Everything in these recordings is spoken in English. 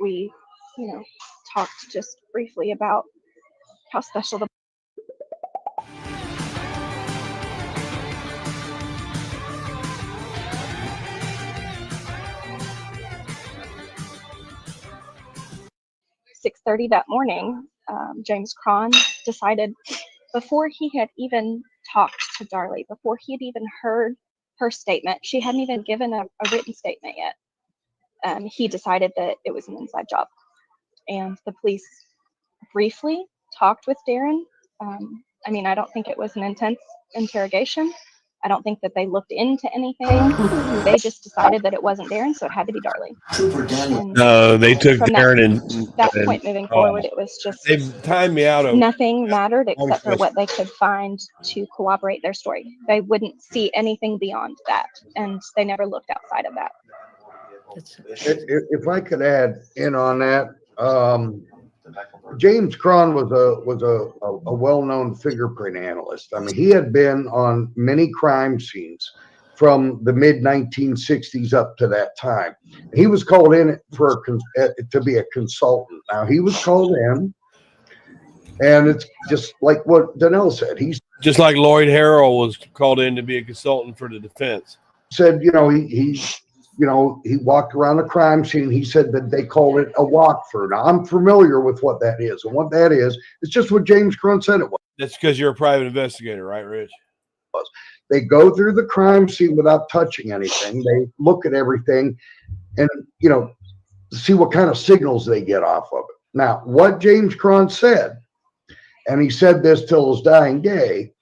we, talked just briefly about how special the 6:30 that morning, James Cron decided, before he had even talked to Darlie, before he had even heard her statement, she hadn't even given a written statement yet. He decided that it was an inside job. And the police briefly talked with Darren. I don't think it was an intense interrogation. I don't think that they looked into anything. They just decided that it wasn't Darren, so it had to be Darlie. No, they took Darren and that point moving forward, it was just, they've timed me out. Nothing mattered except for what they could find to corroborate their story. They wouldn't see anything beyond that, and they never looked outside of that. If I could add in on that, James Cron was a well-known fingerprint analyst. I mean, he had been on many crime scenes from the mid-1960s up to that time. He was called in to be a consultant. Now, he was called in, and it's just like what Donnell said. He's just like Lloyd Harrell was called in to be a consultant for the defense. Said, he walked around the crime scene. He said that they called it a walkthrough. Now, I'm familiar with what that is. And what that is, it's just what James Cron said it was. That's because you're a private investigator, right, Rich? They go through the crime scene without touching anything. They look at everything and, see what kind of signals they get off of it. Now, what James Cron said, and he said this till his dying day,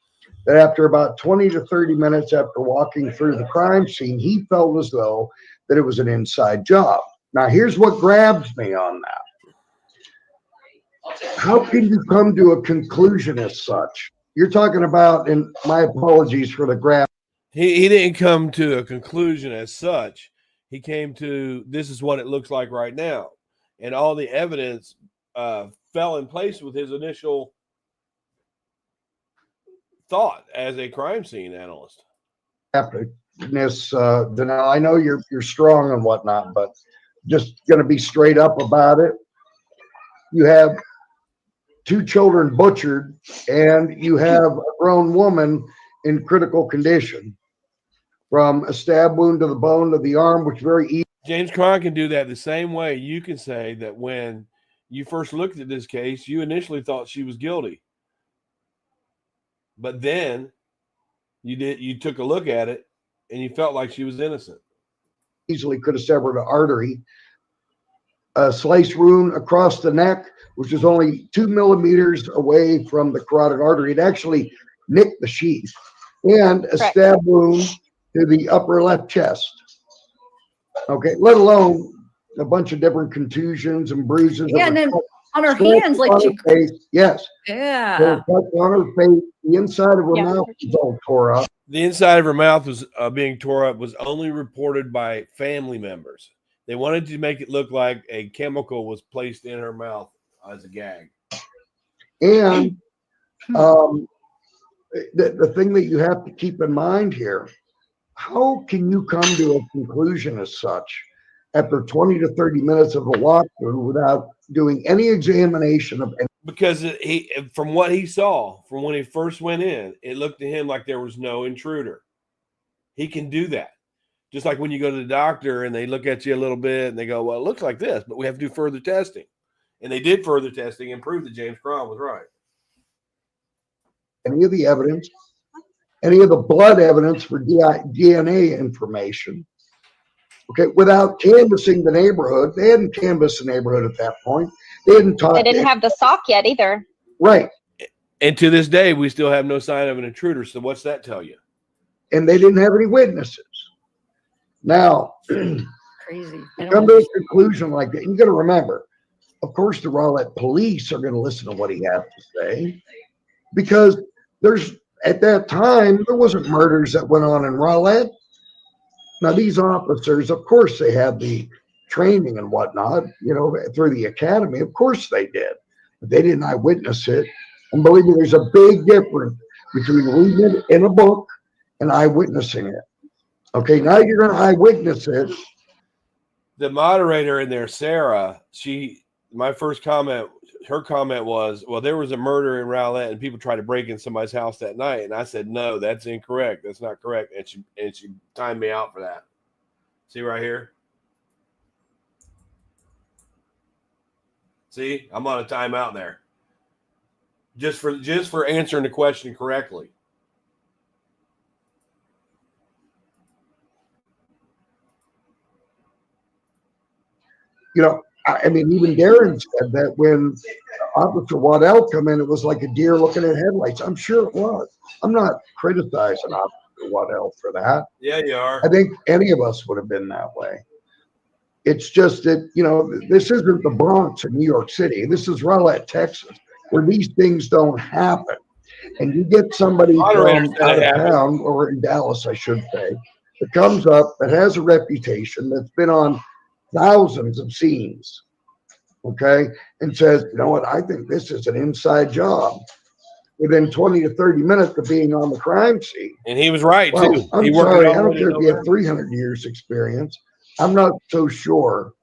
that after about 20 to 30 minutes after walking through the crime scene, he felt as though that it was an inside job. Now, here's what grabs me on that. How can you come to a conclusion as such? You're talking about, and my apologies for the grab. He didn't come to a conclusion as such. He came to, this is what it looks like right now. And all the evidence fell in place with his initial thought as a crime scene analyst. Now, I know you're strong and whatnot, but just going to be straight up about it. You have 2 children butchered, and you have a grown woman in critical condition, from a stab wound to the bone of the arm, which very easy. James Cron can do that the same way. You can say that when you first looked at this case, you initially thought she was guilty. But then you took a look at it and you felt like she was innocent. Easily could have severed an artery. A slice wound across the neck, which is only 2 millimeters away from the carotid artery. It actually nicked the sheath. And a stab wound to the upper left chest. Okay, let alone a bunch of different contusions and bruises. Yeah, and then on her hands, like she, face. Yes. Yeah. On her face, the inside of her mouth was all tore up. The inside of her mouth was being tore up was only reported by family members. They wanted to make it look like a chemical was placed in her mouth as a gag. And the thing that you have to keep in mind here, how can you come to a conclusion as such after 20 to 30 minutes of a walkthrough without doing any examination of any? Because from what he saw, from when he first went in, it looked to him like there was no intruder. He can do that. Just like when you go to the doctor and they look at you a little bit and they go, well, it looks like this, but we have to do further testing. And they did further testing and proved that James Cron was right. Any of the evidence, any of the blood evidence for DNA information, okay, without canvassing the neighborhood. They hadn't canvassed the neighborhood at that point. They hadn't talked. They didn't have the sock yet either. Right. And to this day, we still have no sign of an intruder. So what's that tell you? And they didn't have any witnesses. Now, crazy. Come to a conclusion like that. You got to remember, of course, the Rowlett police are going to listen to what he has to say, because at that time, there wasn't murders that went on in Rowlett. Now, these officers, of course, they had the training and whatnot, through the academy. Of course they did. But they didn't eyewitness it. And believe me, there's a big difference between reading it in a book and eyewitnessing it. Okay, now you're going to eyewitness it. The moderator in there, Sarah, my first comment, her comment was, well, there was a murder in Rowlett and people tried to break in somebody's house that night. And I said, no, that's incorrect. That's not correct. And she timed me out for that. See right here? See, I'm on a timeout there. Just for answering the question correctly. You know, I mean, even Darren said that when Officer Waddell come in, it was like a deer looking at headlights. I'm sure it was. I'm not criticizing Officer Waddell for that. Yeah, you are. I think any of us would have been that way. It's just that, you know, this isn't the Bronx in New York City. This is Rowlett, Texas, where these things don't happen. And you get somebody from out of town, or in Dallas, I should say, that comes up, that has a reputation, that's been on thousands of scenes, okay, and says, you know what, I think this is an inside job. Within 20 to 30 minutes of being on the crime scene. And he was right, well, too. I'm sorry, I don't care if you have 300 years experience. I'm not so sure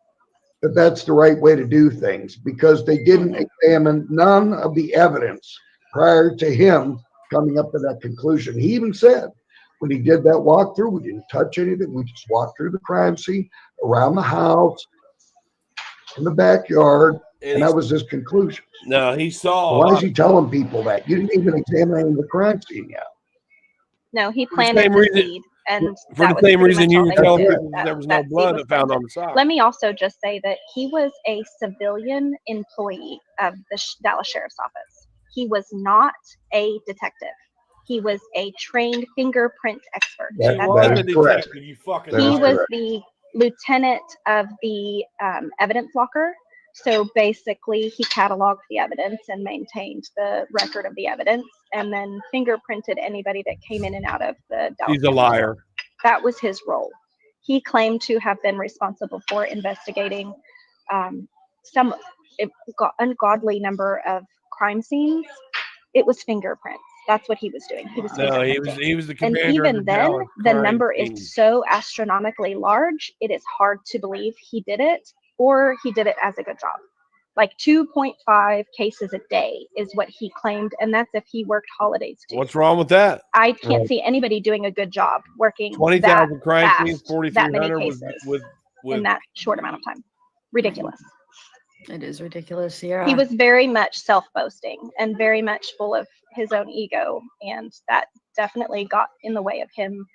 that that's the right way to do things, because they didn't examine none of the evidence prior to him coming up to that conclusion. He even said when he did that walkthrough, we didn't touch anything. We just walked through the crime scene, around the house, in the backyard, and that was his conclusion. No, he saw. Why is he telling people that? You didn't even examine the crime scene yet. No, he planted the seed. And for the same reason you were telling people there was no blood that found on the side. Let me also just say that he was a civilian employee of the Dallas Sheriff's Office. He was not a detective. He was a trained fingerprint expert. That is correct. You fucking he was the lieutenant of the evidence locker. So basically, he cataloged the evidence and maintained the record of the evidence, and then fingerprinted anybody that came in and out of the Dallas. He's a liar. That was his role. He claimed to have been responsible for investigating some ungodly number of crime scenes. It was fingerprints. That's what he was doing. He was he was the commander. And even then, the number is so astronomically large, it is hard to believe he did it, or he did it as a good job. Like 2.5 cases a day is what he claimed, and that's if he worked holidays too. What's wrong with that? I can't see anybody doing a good job working 20,000 crime scenes, that many 4,300 cases with in that short amount of time. Ridiculous. It is ridiculous. Yeah. He was very much self-boasting and very much full of his own ego, and that definitely got in the way of him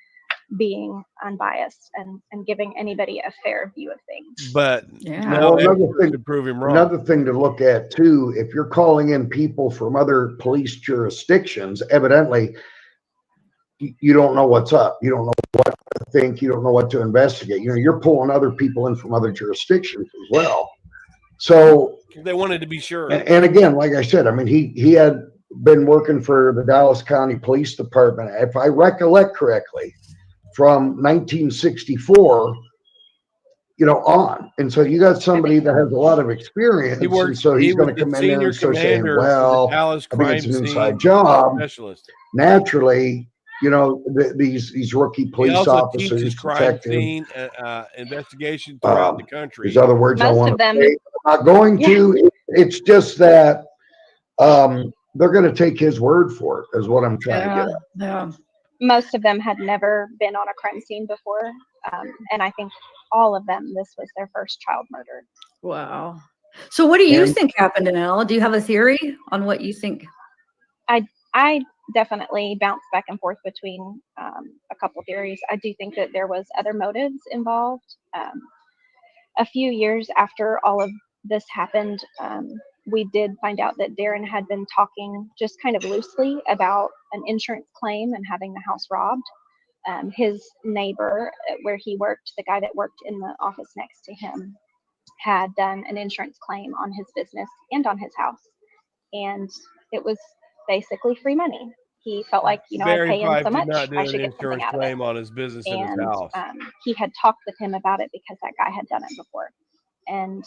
being unbiased and giving anybody a fair view of things. But well, another thing to prove him wrong. Another thing to look at too, if you're calling in people from other police jurisdictions, evidently you don't know what's up. You don't know what to think. You don't know what to investigate. You know, you're pulling other people in from other jurisdictions as well. So they wanted to be sure. And again, like I said, I mean, he had been working for the Dallas County Police Department, if I recollect correctly, from 1964, you know, on. And so you got somebody that has a lot of experience, and so he's going to come in there and start saying, well, I think it's an inside job. Specialist. Naturally, you know, these rookie police officers, detectives, investigation throughout the country. There's other words I want to say. I'm not going to. It's just that they're going to take his word for it, is what I'm trying to get at. Yeah. Most of them had never been on a crime scene before, and I think all of them, this was their first child murder. Wow. So what do you think happened in Al? Do you have a theory on what you think? I definitely bounce back and forth between a couple theories. I do think that there was other motives involved. A few years after all of this happened, we did find out that Darren had been talking just kind of loosely about an insurance claim and having the house robbed. His neighbor where he worked, the guy that worked in the office next to him, had done an insurance claim on his business and on his house. And it was basically free money. He felt like, you know, I pay him so much, I should get something out of it. On his business and his house. He had talked with him about it because that guy had done it before. And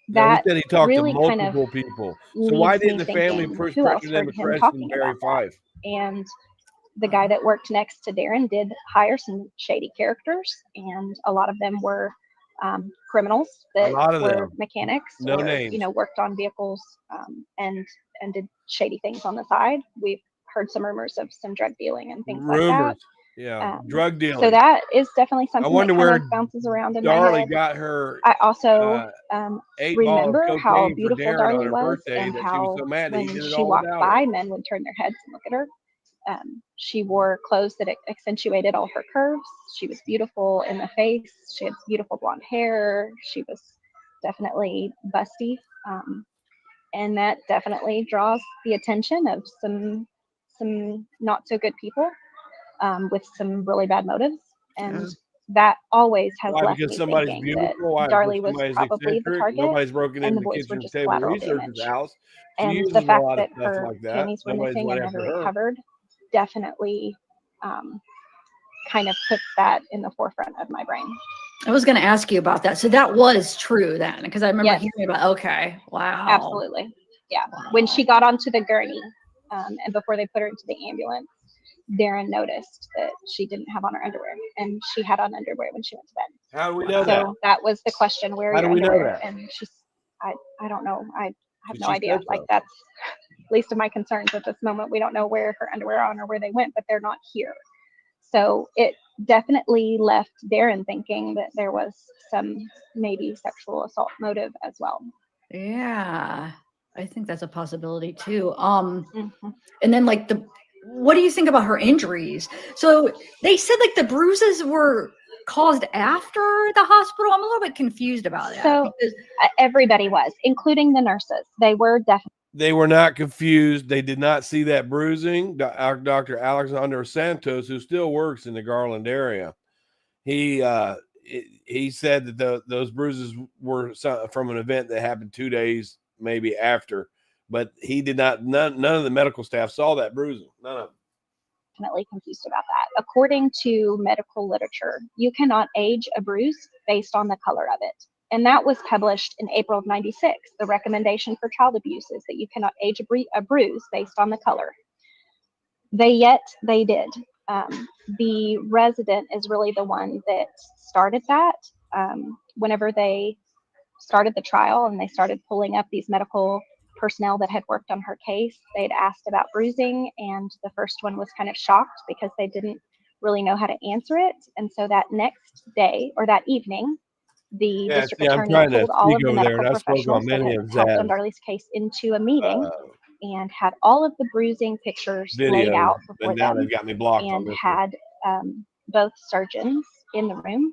that he talked really to multiple people. So why didn't the family push them to Barry 5? And the guy that worked next to Darren did hire some shady characters, and a lot of them were criminals A that lot of were them. mechanics No or names. worked on vehicles and did shady things on the side. We've heard some rumors of some drug dealing and things like that. Yeah, drug dealing. So that is definitely something wonder that kind where of bounces around in my Darlie head. got her I also 8 ball of remember how cocaine for beautiful Darren on Darlie her was birthday and that she was how so mad that he when did it she all walked without her. by, men would turn their heads and look at her. She wore clothes that accentuated all her curves. She was beautiful in the face. She had beautiful blonde hair. She was definitely busty. And that definitely draws the attention of some not so good people with some really bad motives. And that always has Why? left Because me somebody's thinking beautiful. that Why? Because Darlie was somebody's probably the eccentric. target Nobody's broken and into the the boys were kitchen just table collateral researcher's damage. house. She And uses the a fact lot of that stuff her like that. panties were Nobody's missing went and after never her. recovered definitely kind of puts that in the forefront of my brain. I was going to ask you about that. So that was true then, because I remember Yes. hearing about, okay, wow. Absolutely. Yeah. Wow. When she got onto the gurney and before they put her into the ambulance, Darren noticed that she didn't have on her underwear, and she had on underwear when she went to bed. How do we know that? So that was the question, where are How your do we know underwear? that? And she's, I don't know. I have no She idea. said Like, so. that's least of my concerns at this moment. We don't know where her underwear are on or where they went, but they're not here. So it definitely left Darren thinking that there was some maybe sexual assault motive as well. Yeah, I think that's a possibility too. Mhm. And then like what do you think about her injuries? So they said like the bruises were caused after the hospital. I'm a little bit confused about that. So everybody was, including the nurses. They were definitely. They were not confused. They did not see that bruising. Dr. Alexander Santos, who still works in the Garland area, he said that those bruises were from an event that happened 2 days maybe after, but he did not. None of the medical staff saw that bruising. None of them. Definitely confused about that. According to medical literature, you cannot age a bruise based on the color of it. And that was published in April of '96. The recommendation for child abuse is that you cannot age a bruise based on the color. They did. The resident is really the one that started that. Whenever they started the trial and they started pulling up these medical personnel that had worked on her case, they'd asked about bruising, and the first one was kind of shocked because they didn't really know how to answer it. And so that next day or that evening, the district attorney pulled all of the medical professionals that had helped on Darlie's case into a meeting and had all of the bruising pictures laid out before them, and had both surgeons in the room.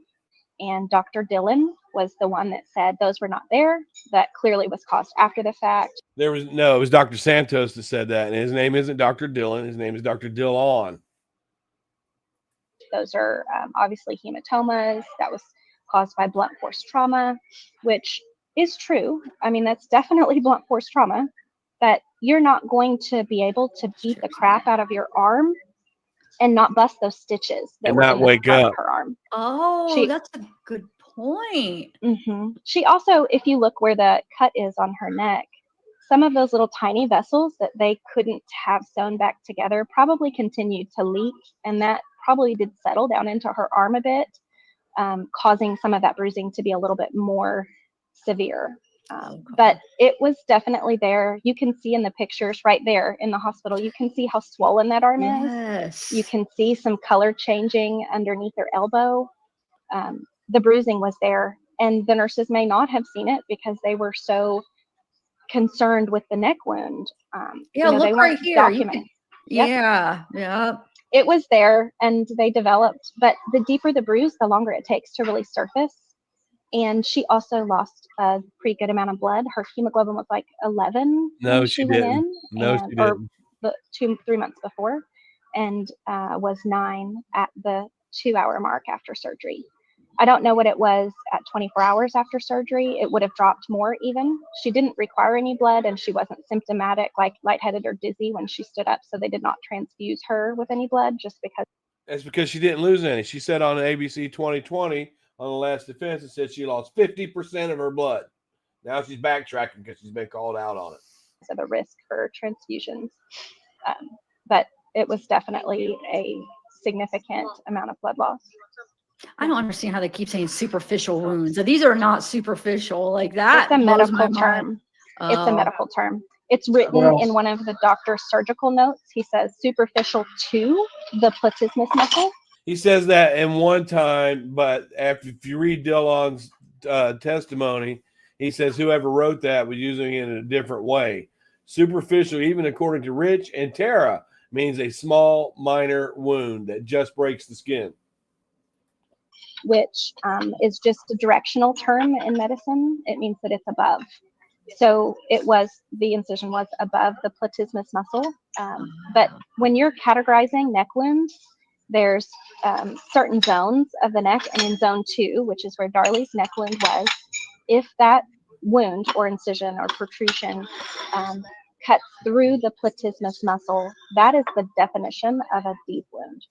And Dr. Dillon was the one that said those were not there. That clearly was caused after the fact. It was Dr. Santos that said that, and his name isn't Dr. Dillon. His name is Dr. Dillon. Those are obviously hematomas. That was caused by blunt force trauma, which is true. I mean, that's definitely blunt force trauma, but you're not going to be able to beat the crap out of your arm and not bust those stitches that and were not in the wake front up. of her arm. Oh, that's a good point. Mm-hmm. She also, if you look where the cut is on her neck, some of those little tiny vessels that they couldn't have sewn back together probably continued to leak, and that probably did settle down into her arm a bit, causing some of that bruising to be a little bit more severe. But it was definitely there. You can see in the pictures right there in the hospital, you can see how swollen that arm is. You can see some color changing underneath her elbow. The bruising was there, and the nurses may not have seen it because they were so concerned with the neck wound. Look they right weren't here. documenting. Yeah. It was there, and they developed, but the deeper the bruise, the longer it takes to really surface. And she also lost a pretty good amount of blood. Her hemoglobin was like 11 when she went in, or 3 months before, and was 9 at the 2-hour mark after surgery. I don't know what it was at 24 hours after surgery. It would have dropped more even. She didn't require any blood, and she wasn't symptomatic like lightheaded or dizzy when she stood up, so they did not transfuse her with any blood just because. That's because she didn't lose any. She said on ABC 2020 on the last defense, it said she lost 50% of her blood. Now she's backtracking because she's been called out on it. Of a risk for transfusions. But it was definitely a significant amount of blood loss. I don't understand how they keep saying superficial wounds. These are not superficial like that. It's a blows my medical mind. term. It's a Oh. medical term. It's written Well- in one of the doctor's surgical notes. He says superficial to the platysmus muscle. He says that in one time, but if you read Dillon's testimony, he says whoever wrote that was using it in a different way. Superficial, even according to Rich and Tara, means a small, minor wound that just breaks the skin. Which is just a directional term in medicine. It means that it's above. So the incision was above the platysmus muscle. But when you're categorizing neck wounds, there's certain zones of the neck, and in zone 2, which is where Darlie's neck wound was, if that wound or incision or protrusion cuts through the platysmus muscle, that is the definition of a deep wound.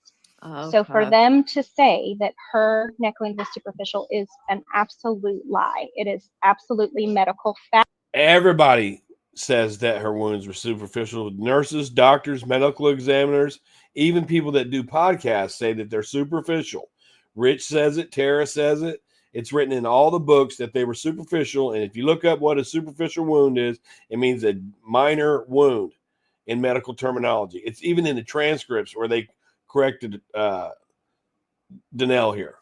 Okay. So for them to say that her neck wound was superficial is an absolute lie. It is absolutely medical fact. Everybody says that her wounds were superficial. Nurses, doctors, medical examiners, even people that do podcasts say that they're superficial. Rich says it. Tara says it. It's written in all the books that they were superficial. And if you look up what a superficial wound is, it means a minor wound in medical terminology. It's even in the transcripts where they corrected Danelle here.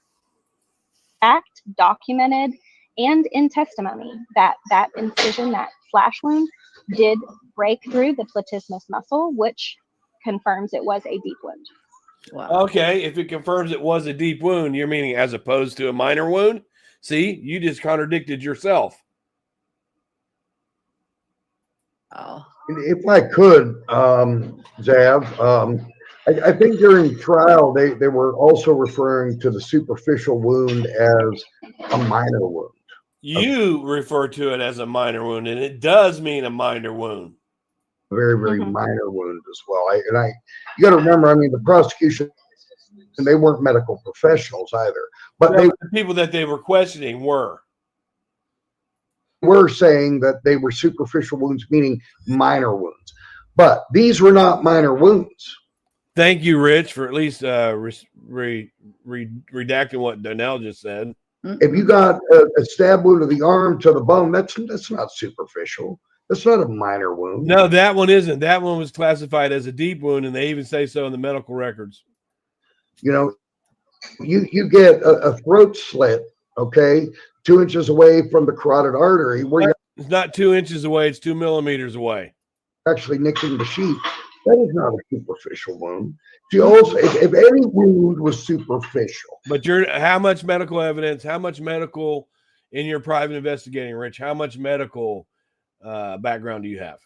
Fact, documented, and in testimony that incision, that slash wound, did break through the platysmus muscle, which confirms it was a deep wound. Wow. Okay, if it confirms it was a deep wound, you're meaning as opposed to a minor wound? See, you just contradicted yourself. Oh. If I could, Zav, I think during trial they were also referring to the superficial wound as a minor wound. You refer to it as a minor wound, and it does mean a minor wound. A very, very minor wound as well. You got to remember, I mean, the prosecution, and they weren't medical professionals either, but the people that they were questioning were saying that they were superficial wounds, meaning minor wounds. But these were not minor wounds. Thank you, Rich, for at least redacting what Donnell just said. If you got a stab wound to the arm to the bone, that's not superficial. That's not a minor wound. No, that one isn't. That one was classified as a deep wound, and they even say so in the medical records. You know, you get a throat slit, okay, 2 inches away from the carotid artery, where It's not 2 inches away; it's 2 millimeters away. you're actually nicking the sheath. That is not a superficial wound. You also, if any wound was superficial, But how much medical evidence? How much medical in your private investigating, Rich? How much medical background do you have?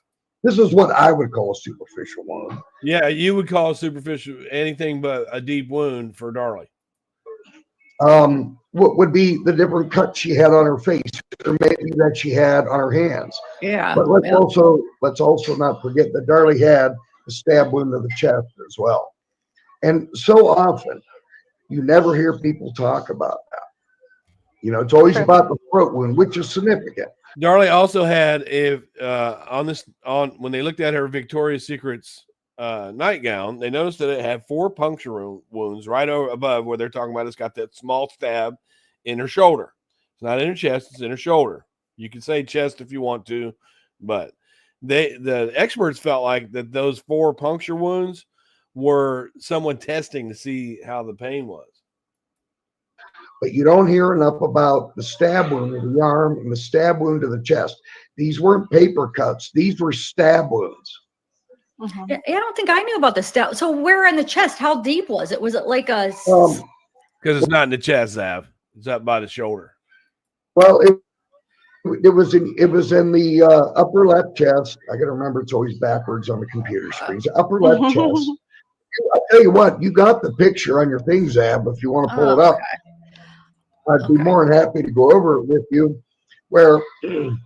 this is what I would call a superficial wound. Yeah, you would call superficial anything but a deep wound for Darlie. What would be the different cuts she had on her face, or maybe that she had on her hands? Yeah. But let's also not forget that Darlie had a stab wound to the chest as well. And so often, you never hear people talk about that. You know, it's always about the throat wound, which is significant. Darlie also had when they looked at her Victoria's Secret's nightgown, they noticed that it had 4 puncture wounds right over above where they're talking about. It's got that small stab in her shoulder. It's not in her chest; it's in her shoulder. You can say chest if you want to, but the experts felt like that those 4 puncture wounds were someone testing to see how the pain was. But you don't hear enough about the stab wound to the arm and the stab wound to the chest. These weren't paper cuts. These were stab wounds. Yeah, I don't think I knew about the stab. So where in the chest? How deep was it? Was it like a? Because it's not in the chest, Zav. It's up by the shoulder. Well, it was in the upper left chest. I got to remember it's always backwards on the computer screens. Upper left chest. I tell you what, you got the picture on your thing, Zab. If you want to pull it up, I'd be more than happy to go over it with you. Where in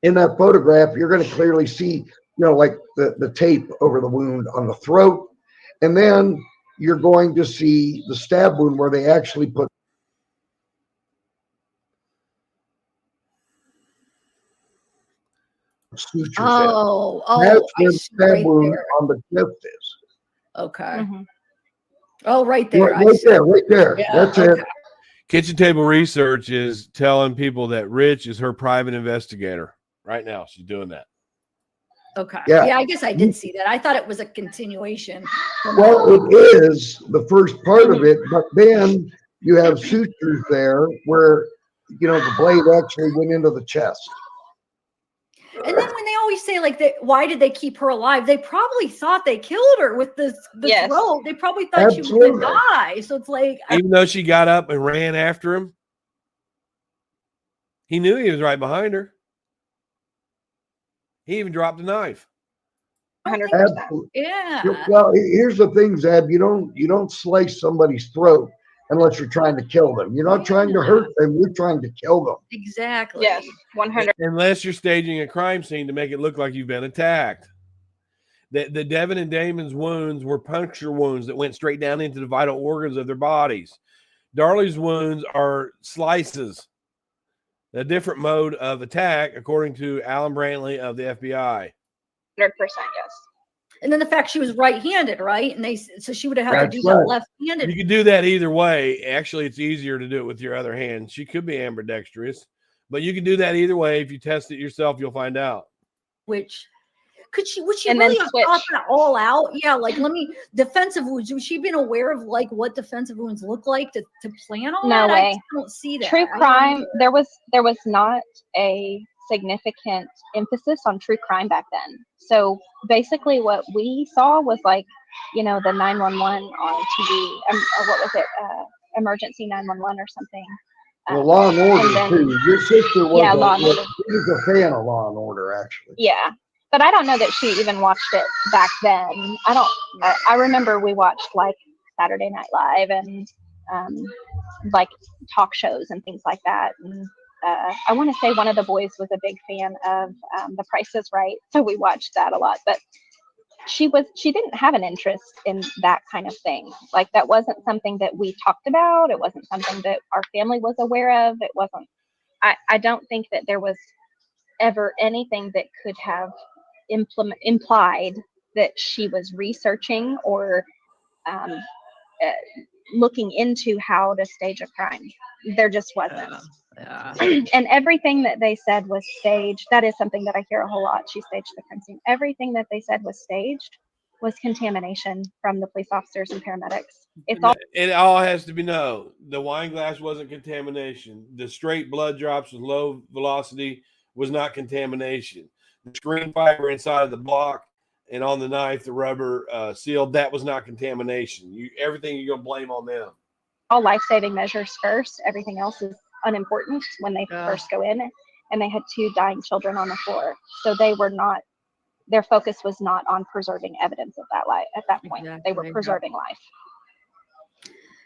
that photograph, you're going to clearly see, you know, like the tape over the wound on the throat, and then you're going to see the stab wound where they actually put sutures in. Oh, That's where the I see stab right wound there. on the chest is. Okay. Oh, right there. Right there, right there. Yeah, That's okay. it. Kitchen Table Research is telling people that Rich is her private investigator right now. She's doing that. Okay. Yeah. Yeah, I guess I did see that. I thought it was a continuation. Well, it is the first part of it, but then you have sutures there where, you know, the blade actually went into the chest. And then when they always say like that, why did they keep her alive? They probably thought they killed her with the Yes. throat. They probably thought she was Absolutely. gonna die. So it's like Even though she got up and ran after him, he knew he was right behind her. He even dropped the knife. 100%. Absolutely. yeah. Well, here's the thing, Zeb. You don't slice somebody's throat unless you're trying to kill them. You're not trying to hurt them. You're trying to kill them. Exactly. Yes, 100. Unless you're staging a crime scene to make it look like you've been attacked. The Devin and Damon's wounds were puncture wounds that went straight down into the vital organs of their bodies. Darlie's wounds are slices, a different mode of attack, according to Alan Brantley of the FBI. 100%, yes. And then the fact she was right-handed, right? And so she would have had That's to do that right. left-handed. You could do that either way. Actually, it's easier to do it with your other hand. She could be ambidextrous, but you can do that either way. If you test it yourself, you'll find out. Which would she And then really have switch. thought that all out? Yeah, like defensive wounds. Was she been aware of like what defensive wounds look like to plan all No that? way. I just don't see that. True crime, there was not a significant emphasis on true crime back then. So basically what we saw was like, you know, the 911 on TV, or what was it, emergency 911 or something. Well, Law and Order and then- too. Your sister was Yeah, Law and Order. she was a fan of Law and Order, actually. Yeah, but I don't know that she even watched it back then. I remember we watched like Saturday Night Live and like talk shows and things like that. And I want to say one of the boys was a big fan of The Price is Right, so we watched that a lot. But she didn't have an interest in that kind of thing. Like that wasn't something that we talked about. It wasn't something that our family was aware of. It wasn't. I don't think that there was ever anything that could have implied that she was researching or looking into how to stage a crime. There just wasn't. Yeah. And everything that they said was staged. That is something that I hear a whole lot. She staged the crime scene. Everything that they said was staged was contamination from the police officers and paramedics. It all has to be known. The wine glass wasn't contamination. The straight blood drops with low velocity was not contamination. The screen fiber inside of the block and on the knife, the rubber sealed, that was not contamination. Everything you're gonna blame on them. All life-saving measures first. Everything else is unimportant when they first go in. And they had 2 dying children on the floor, so they were not. Their focus was not on preserving evidence of that life at that point. Exactly. They were preserving life.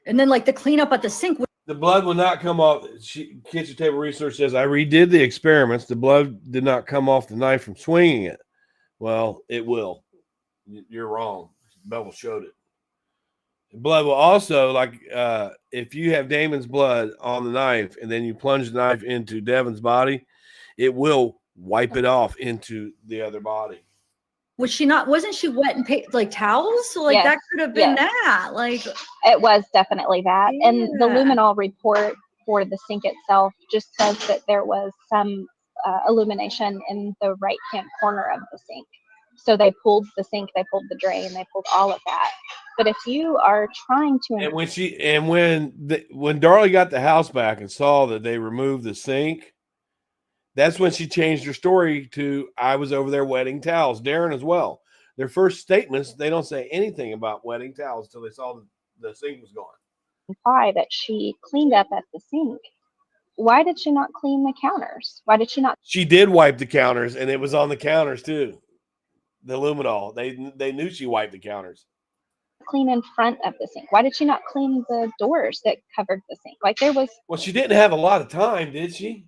And then like the cleanup at the sink. The blood will not come off. Kitchen Table Research says, I redid the experiments. The blood did not come off the knife from swinging it. Well, it will. You're wrong. Bevel showed it. The blood will also, like, if you have Damon's blood on the knife and then you plunge the knife into Devin's body, it will wipe it off into the other body. Wasn't she wet and like towels? So like Yes. that could have been Yes. that. Like It was definitely that. And the Yeah. Luminol report for the sink itself just says that there was some illumination in the right-hand corner of the sink. So they pulled the sink, they pulled the drain, they pulled all of that. But if you are trying to, And when Darlie got the house back and saw that they removed the sink, that's when she changed her story to, I was over there wetting towels. Darren as well. Their first statements, they don't say anything about wetting towels until they saw the sink was gone. imply that she cleaned up at the sink, why did she not clean the counters? Why did she not She did wipe the counters, and it was on the counters too. The luminol. They knew she wiped the counters. clean in front of the sink? Why did she not clean the doors that covered the sink? Like there was Well, she didn't have a lot of time, did she?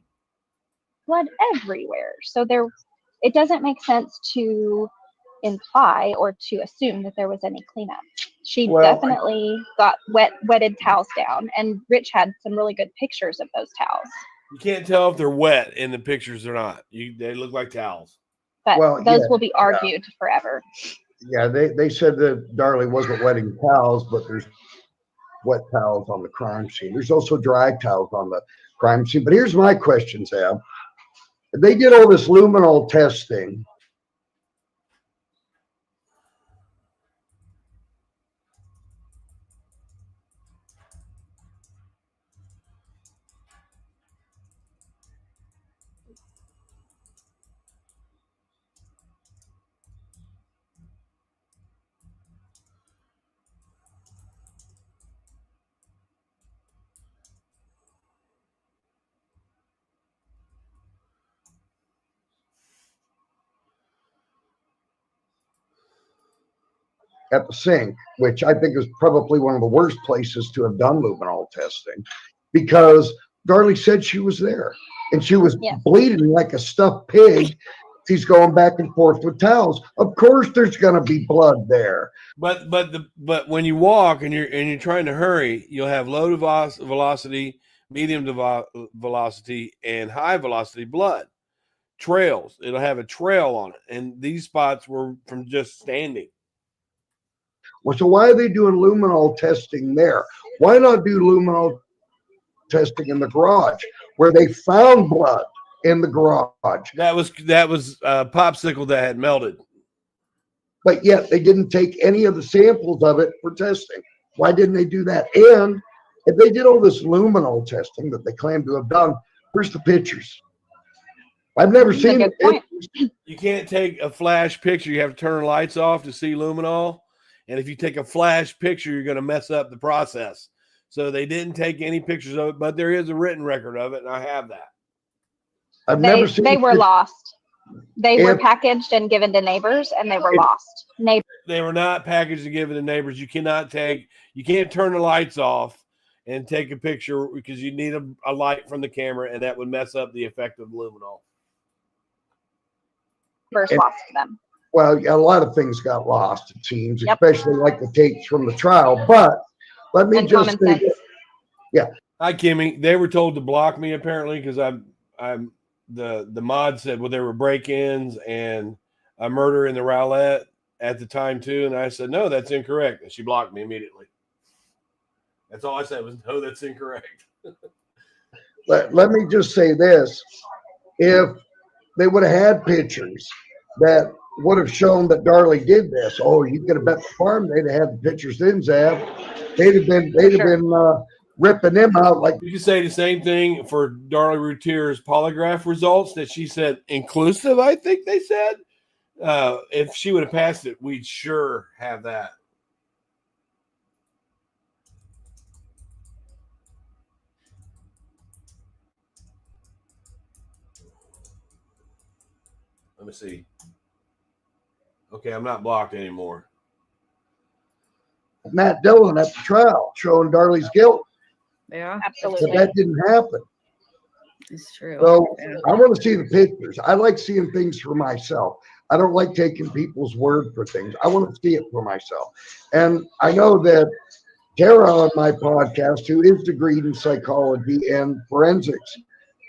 blood everywhere. So it doesn't make sense to imply or to assume that there was any cleanup. She definitely got wetted towels down, and Rich had some really good pictures of those towels. You can't tell if they're wet in the pictures or not. They look like towels. But those will be argued forever. Yeah, they said that Darlie wasn't wetting towels, but there's wet towels on the crime scene. There's also dry towels on the crime scene. But here's my question, Sam. They did all this luminol testing. At the sink, which I think is probably one of the worst places to have done luminol testing, because Darlie said she was there and she was Yes. bleeding like a stuffed pig. She's going back and forth with towels. Of course, there's going to be blood there. But when you walk and you're trying to hurry, you'll have low velocity, medium velocity, and high velocity blood trails. It'll have a trail on it, and these spots were from just standing. Well, so why are they doing luminol testing there? Why not do luminol testing in the garage where they found blood in the garage? That was popsicle that had melted. But yet they didn't take any of the samples of it for testing. Why didn't they do that? And if they did all this luminol testing that they claim to have done, where's the pictures? I've never That's a seen good the point. pictures. You can't take a flash picture. You have to turn the lights off to see luminol. And if you take a flash picture, you're going to mess up the process. So they didn't take any pictures of it, but there is a written record of it, and I have that. I've never seen They were lost. They were If- packaged and given to neighbors, and they were lost. They were not packaged and given to neighbors. You can't turn the lights off and take a picture because you need a light from the camera, and that would mess up the effect of luminol. Neighbors lost them. Well, a lot of things got lost, it seems, Yep. especially like the tapes from the trial. But let me And just common say, sense. Hi, Kimmy. They were told to block me apparently because I'm the mod said, well, there were break-ins and a murder in the Rowlett at the time too, and I said, no, that's incorrect, and she blocked me immediately. That's all I said was, no, that's incorrect. let me just say this. If they would have had pictures that would have shown that Darlie did this, oh, you could have bet the farm they'd have had the pictures then, Zab. They'd have been ripping them out like. You could say the same thing for Darlie Routier's polygraph results that she said inclusive, I think they said. If she would have passed it, we'd sure have that. Let me see. Okay, I'm not blocked anymore. Matt Dillon at the trial showing Darlie's guilt. Yeah, But Absolutely. that didn't happen. it's true. So Yeah. I want to see the pictures. I like seeing things for myself. I don't like taking people's word for things. I want to see it for myself. And I know that Tara on my podcast, who is degreed in psychology and forensics,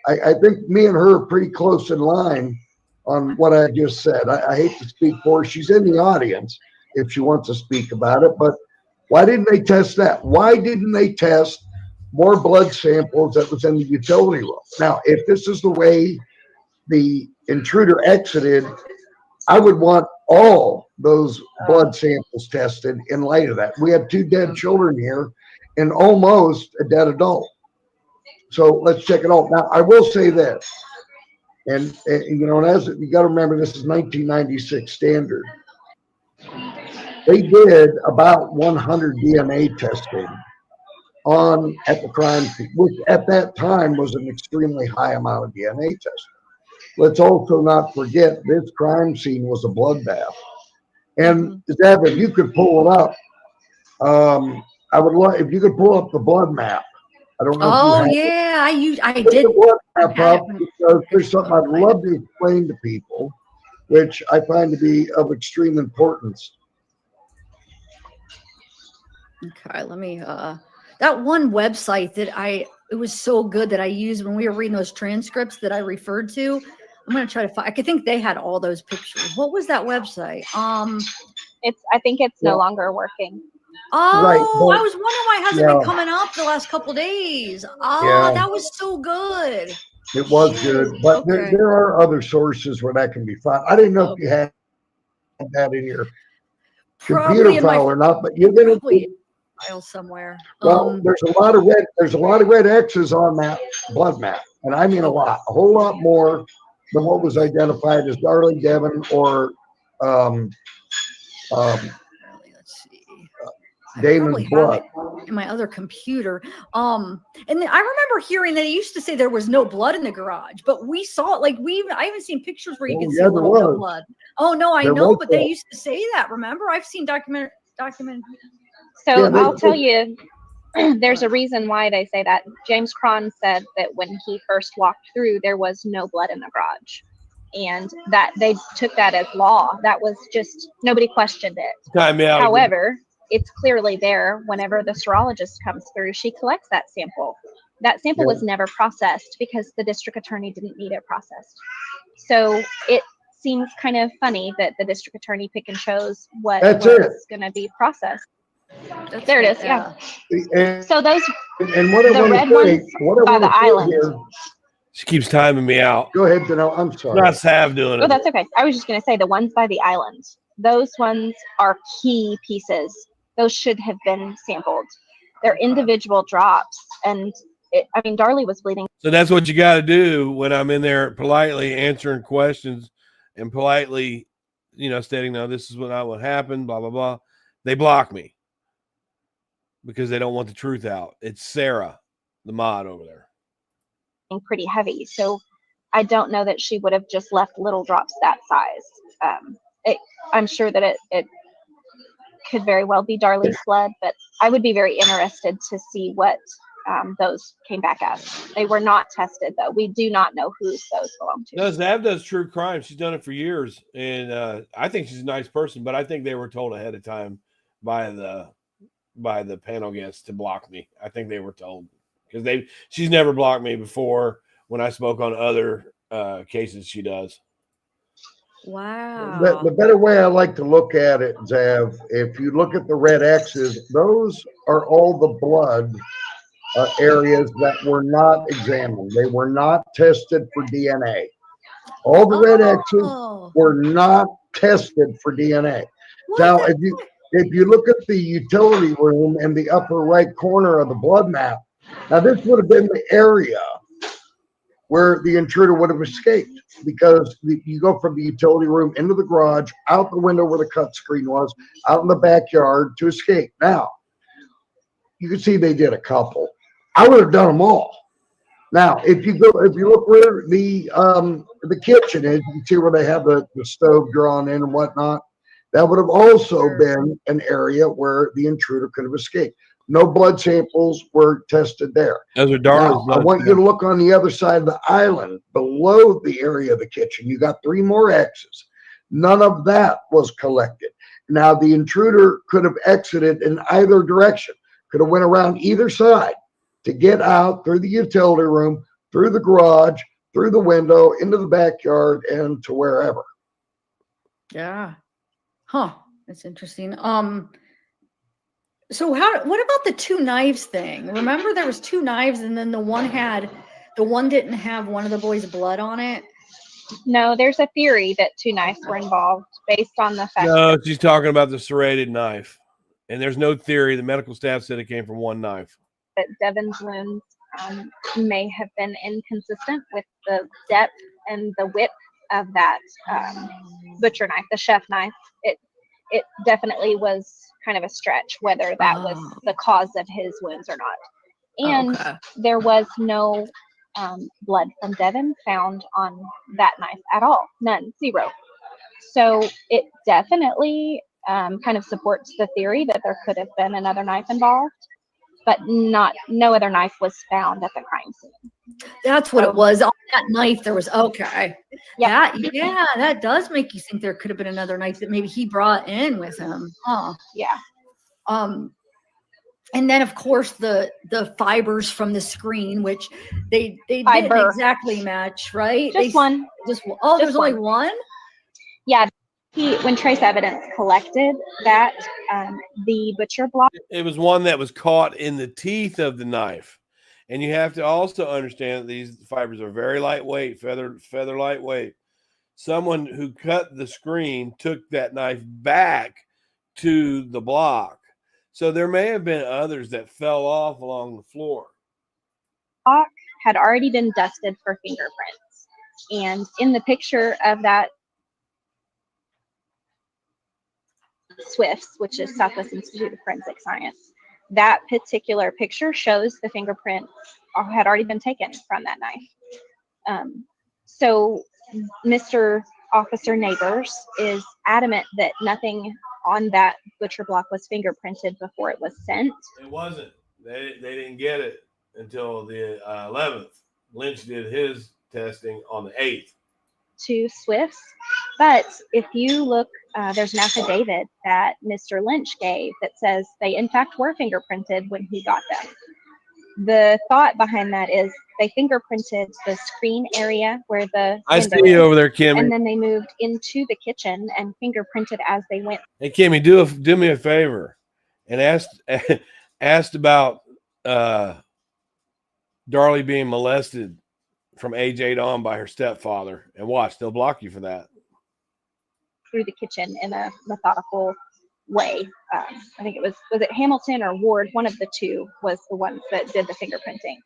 I think me and her are pretty close in line on what I just said. I hate to speak for her. She's in the audience if she wants to speak about it, but why didn't they test that? Why didn't they test more blood samples that was in the utility room? Now, if this is the way the intruder exited, I would want all those blood samples tested in light of that. We have 2 dead children here and almost a dead adult. So let's check it out. Now, I will say this, and you know, and as you got to remember, this is 1996 standard. They did about 100 DNA testing at the crime scene, which at that time was an extremely high amount of DNA testing. Let's also not forget this crime scene was a bloodbath. And Deb, if you could pull it up, I would love if you could pull up the blood map. I don't know. Oh if you have yeah, I it. Put did. the blood map up because there's something I'd love to explain to people, which I find to be of extreme importance. Okay, let me that one website that it was so good that I used when we were reading those transcripts that I referred to. I'm gonna try to find. I think they had all those pictures. What was that website? I think it's no longer working. Oh, Right, but- I was wondering why it hasn't been coming up the last couple days. Oh, that was so good. It was good, but Okay. there are other sources where that can be found. I didn't know if you had that in your computer file or not, but you're gonna file somewhere. Well, there's a lot of red X's on that blood map, and I mean a whole lot more than what was identified as Darlie, Devon, or let's see. Damon's blood. In my other computer. And then I remember hearing that he used to say there was no blood in the garage, but we saw it. Like I haven't seen pictures where you can see a little bit of blood. Oh no, I know, but they used to say that. Remember, I've seen document. So I'll tell you, there's a reason why they say that. James Cron said that when he first walked through, there was no blood in the garage, and that they took that as law. That was just, nobody questioned it. Time out. However, it's clearly there. Whenever the serologist comes through, she collects that sample. That sample was never processed because the district attorney didn't need it processed. So it seems kind of funny that the district attorney pick and chose what was going to be processed. There it is. Yeah. And, so those and what the red ones by the island. She keeps timing me out. Go ahead, Janelle. I'm sorry. Not Sav doing it. Oh, that's okay. I was just going to say the ones by the island. Those ones are key pieces. Those should have been sampled. They're individual drops, and Darlie was bleeding. So that's what you got to do when I'm in there politely answering questions and politely, stating, no, this is what happened, blah, blah, blah. They block me because they don't want the truth out. It's Sarah, the mod over there. Pretty heavy. So I don't know that she would have just left little drops that size. I'm sure that it could very well be Darlie's blood, but I would be very interested to see what those came back as. They were not tested, though. We do not know whose those belong to. No, Zav does true crime. She's done it for years, and I think she's a nice person. But I think they were told ahead of time by the panel guests to block me. I think they were told because she's never blocked me before when I spoke on other cases. She does. Wow. The better way I like to look at it, Zav, if you look at the red X's, those are all the blood areas that were not examined. They were not tested for DNA. All the red X's were not tested for DNA. Now, if you look at the utility room in the upper right corner of the blood map, now this would have been the area where the intruder would have escaped, because you go from the utility room into the garage, out the window where the cut screen was, out in the backyard to escape. Now, you can see they did a couple. I would have done them all. Now, if you look where the kitchen is, you can see where they have the stove drawn in and whatnot. That would have also been an area where the intruder could have escaped. No blood samples were tested there. Those are Darlie's blood. I want you to look on the other side of the island, below the area of the kitchen. You got 3 more X's. None of that was collected. Now, the intruder could have exited in either direction, could have went around either side to get out through the utility room, through the garage, through the window, into the backyard, and to wherever. Yeah. Huh. That's interesting. So what about the 2 knives thing? Remember there was 2 knives and then the one didn't have one of the boys' blood on it? No, there's a theory that 2 knives were involved based on the fact. No, she's talking about the serrated knife. And there's no theory. The medical staff said it came from 1 knife. That Devon's wounds may have been inconsistent with the depth and the width of that butcher knife, the chef knife. It definitely was kind of a stretch whether that was the cause of his wounds or not. And there was no blood from Devon found on that knife at all. None. 0. So it definitely kind of supports the theory that there could have been another knife involved, but no other knife was found at the crime scene. That's what it was. On that knife, there was Yeah. That does make you think there could have been another knife that maybe he brought in with him. Huh. Yeah. And then, of course, the fibers from the screen, which they didn't exactly match, right? Just one. There's only one? Yeah. When trace evidence collected that, the butcher block. It was one that was caught in the teeth of the knife. And you have to also understand that these fibers are very lightweight, feather lightweight. Someone who cut the screen took that knife back to the block. So there may have been others that fell off along the floor. Block had already been dusted for fingerprints. And in the picture of that SWIFT, which is Southwest Institute of Forensic Science, that particular picture shows the fingerprints had already been taken from that knife. So Mr. Officer Neighbors is adamant that nothing on that butcher block was fingerprinted before it was sent. It wasn't. They didn't get it until the 11th. Lynch did his testing on the 8th. To SWIFT's. But if you look, there's an affidavit that Mr. Lynch gave that says they in fact were fingerprinted when he got them. The thought behind that is they fingerprinted the screen area where the I see you over there, Kimmy. And then they moved into the kitchen and fingerprinted as they went. Hey, Kimmy, do me a favor and asked about Darlie being molested from age 8 on by her stepfather, and watch, they'll block you for that. Through the kitchen in a methodical way. I think was it Hamilton or Ward? One of the two was the ones that did the fingerprinting.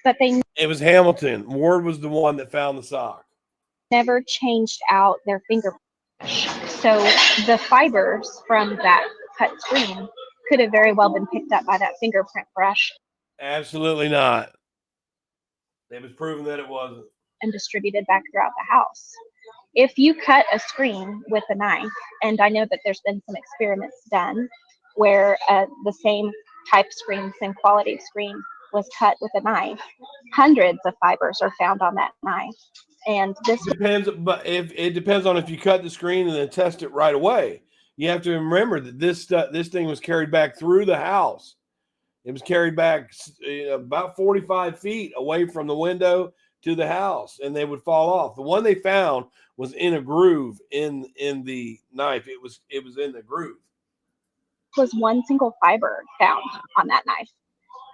But it was Hamilton. Ward was the one that found the sock. Never changed out their fingerprint. So the fibers from that cut screen could have very well been picked up by that fingerprint brush. Absolutely not. It was proven that it wasn't. And distributed back throughout the house. If you cut a screen with a knife, and I know that there's been some experiments done where the same type screen, same quality screen was cut with a knife, hundreds of fibers are found on that knife. And this depends, but if it depends on if you cut the screen and then test it right away. You have to remember that this thing was carried back through the house. It was carried back about 45 feet away from the window to the house, and they would fall off. The one they found was in a groove in the knife. It was in the groove. Was one single fiber found on that knife.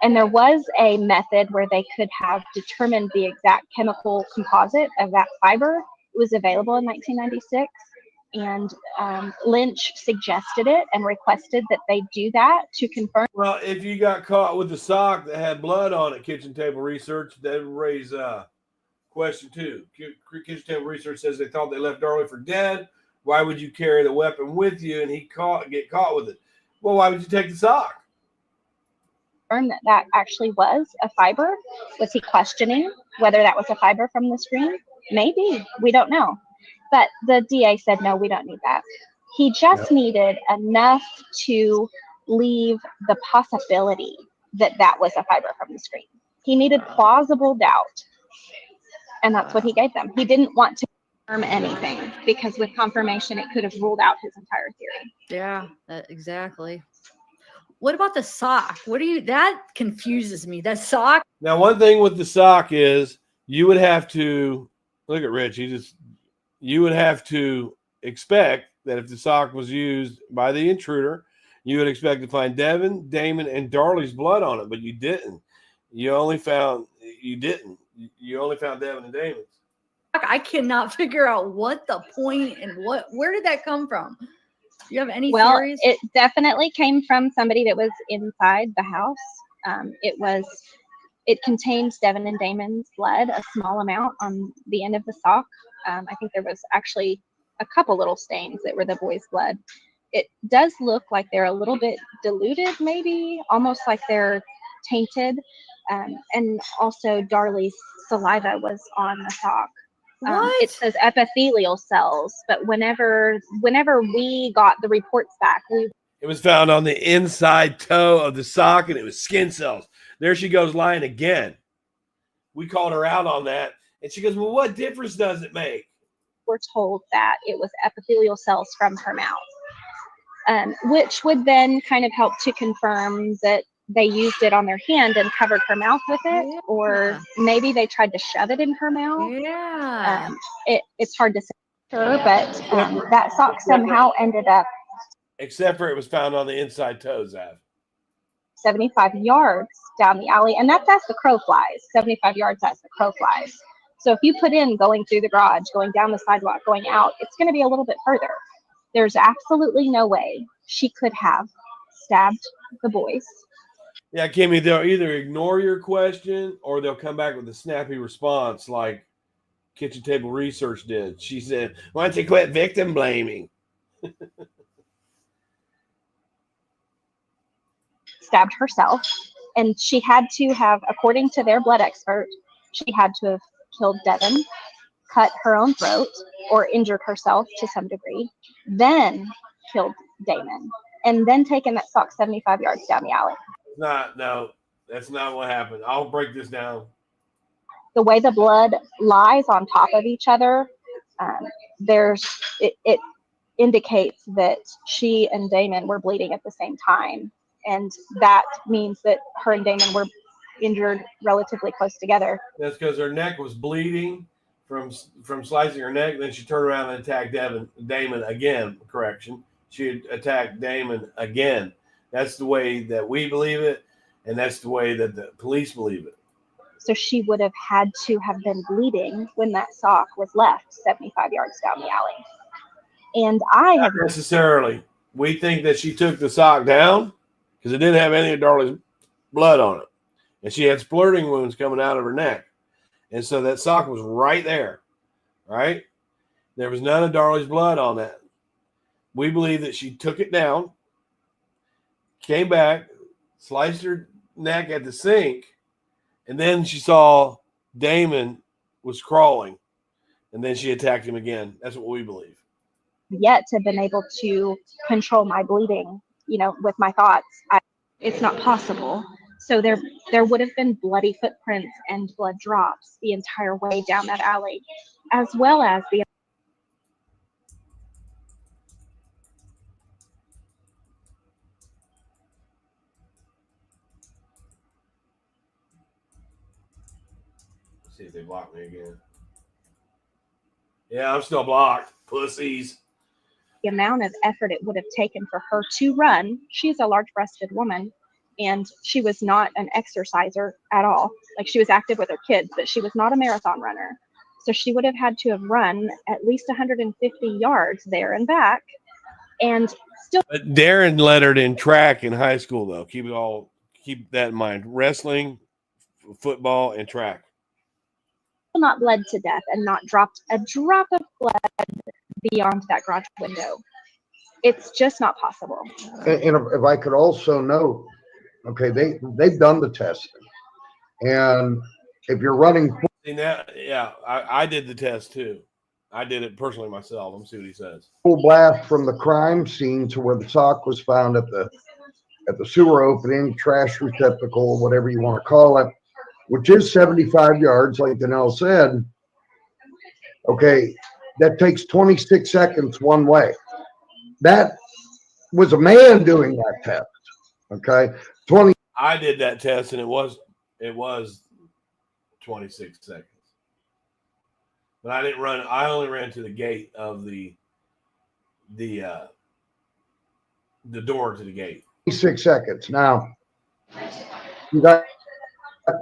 And there was a method where they could have determined the exact chemical composite of that fiber. It was available in 1996. And Lynch suggested it and requested that they do that to confirm. Well, if you got caught with a sock that had blood on it, kitchen table research, that would raise question 2. Kitchen table research says they thought they left Darlie for dead. Why would you carry the weapon with you and get caught with it? Well, why would you take the sock? That actually was a fiber. Was he questioning whether that was a fiber from the screen? Maybe. We don't know. But the DA said, no, we don't need that. He just needed enough to leave the possibility that that was a fiber from the screen. He needed plausible doubt. And that's what he gave them. He didn't want to confirm anything because with confirmation, it could have ruled out his entire theory. Yeah, exactly. What about the sock? That confuses me. That sock. Now, one thing with the sock is you would have to look at Rich. You would have to expect that if the sock was used by the intruder, you would expect to find Devin, Damon, and Darlie's blood on it, but you didn't. You only found Devin and Damon's. I cannot figure out what the point and where did that come from? Do you have any theories? It definitely came from somebody that was inside the house. It contained Devin and Damon's blood, a small amount on the end of the sock. I think there was actually a couple little stains that were the boys' blood. It does look like they're a little bit diluted, maybe almost like they're tainted. And also Darlie's saliva was on the sock. It says epithelial cells, but whenever we got the reports back, it was found on the inside toe of the sock, and it was skin cells. There she goes lying again. We called her out on that, and she goes, well, what difference does it make? We're told that it was epithelial cells from her mouth, which would then kind of help to confirm that they used it on their hand and covered her mouth with it, Yeah. or maybe they tried to shove it in her mouth. Yeah. It's hard to say for sure, but that sock somehow ended up Except for it was found on the inside toes, Av. 75 yards down the alley, and that's as the crow flies. 75 yards as the crow flies. So if you put in going through the garage, going down the sidewalk, going out, it's going to be a little bit further. There's absolutely no way she could have stabbed the boys. Yeah, Kimmy, they'll either ignore your question or they'll come back with a snappy response like Kitchen Table Research did. She said, why don't you quit victim blaming? Stabbed herself, and she had to have, according to their blood expert, she had to have killed Devin, cut her own throat, or injured herself to some degree, then killed Damon, and then taken that sock 75 yards down the alley. No, that's not what happened. I'll break this down. The way the blood lies on top of each other, it indicates that she and Damon were bleeding at the same time. And that means that her and Damon were injured relatively close together. That's because her neck was bleeding from slicing her neck. Then she turned around and attacked Damon again. Correction. She attacked Damon again. That's the way that we believe it, and that's the way that the police believe it. So she would have had to have been bleeding when that sock was left 75 yards down the alley. And Not necessarily. We think that she took the sock down because it didn't have any of Darlie's blood on it. And she had splurting wounds coming out of her neck. And so that sock was right there, right? There was none of Darlie's blood on that. We believe that she took it down, came back, sliced her neck at the sink, and then she saw Damon was crawling, and then she attacked him again. That's what we believe. Yet to have been able to control my bleeding, with my thoughts, it's not possible. So there would have been bloody footprints and blood drops the entire way down that alley, as well as the See if they block me again. Yeah, I'm still blocked. Pussies. the amount of effort it would have taken for her to run. She's a large-breasted woman, and she was not an exerciser at all. Like, she was active with her kids, but she was not a marathon runner. So she would have had to have run at least 150 yards there and back, and still. But Darren lettered in track in high school, though. Keep that in mind. Wrestling, football, and track. Not bled to death and not dropped a drop of blood beyond that garage window. It's just not possible. And if I could also note, okay, they've done the testing, and if you're running, See now, yeah, I did the test too. I did it personally myself. Let me see what he says. full blast from the crime scene to where the sock was found at the sewer opening, trash receptacle, whatever you want to call it, which is 75 yards, like Danelle said. Okay, that takes 26 seconds one way. That was a man doing that test. Okay, I did that test, and it was 26 seconds. But I didn't run. I only ran to the gate of the door to the gate. 26 seconds. Now, you got,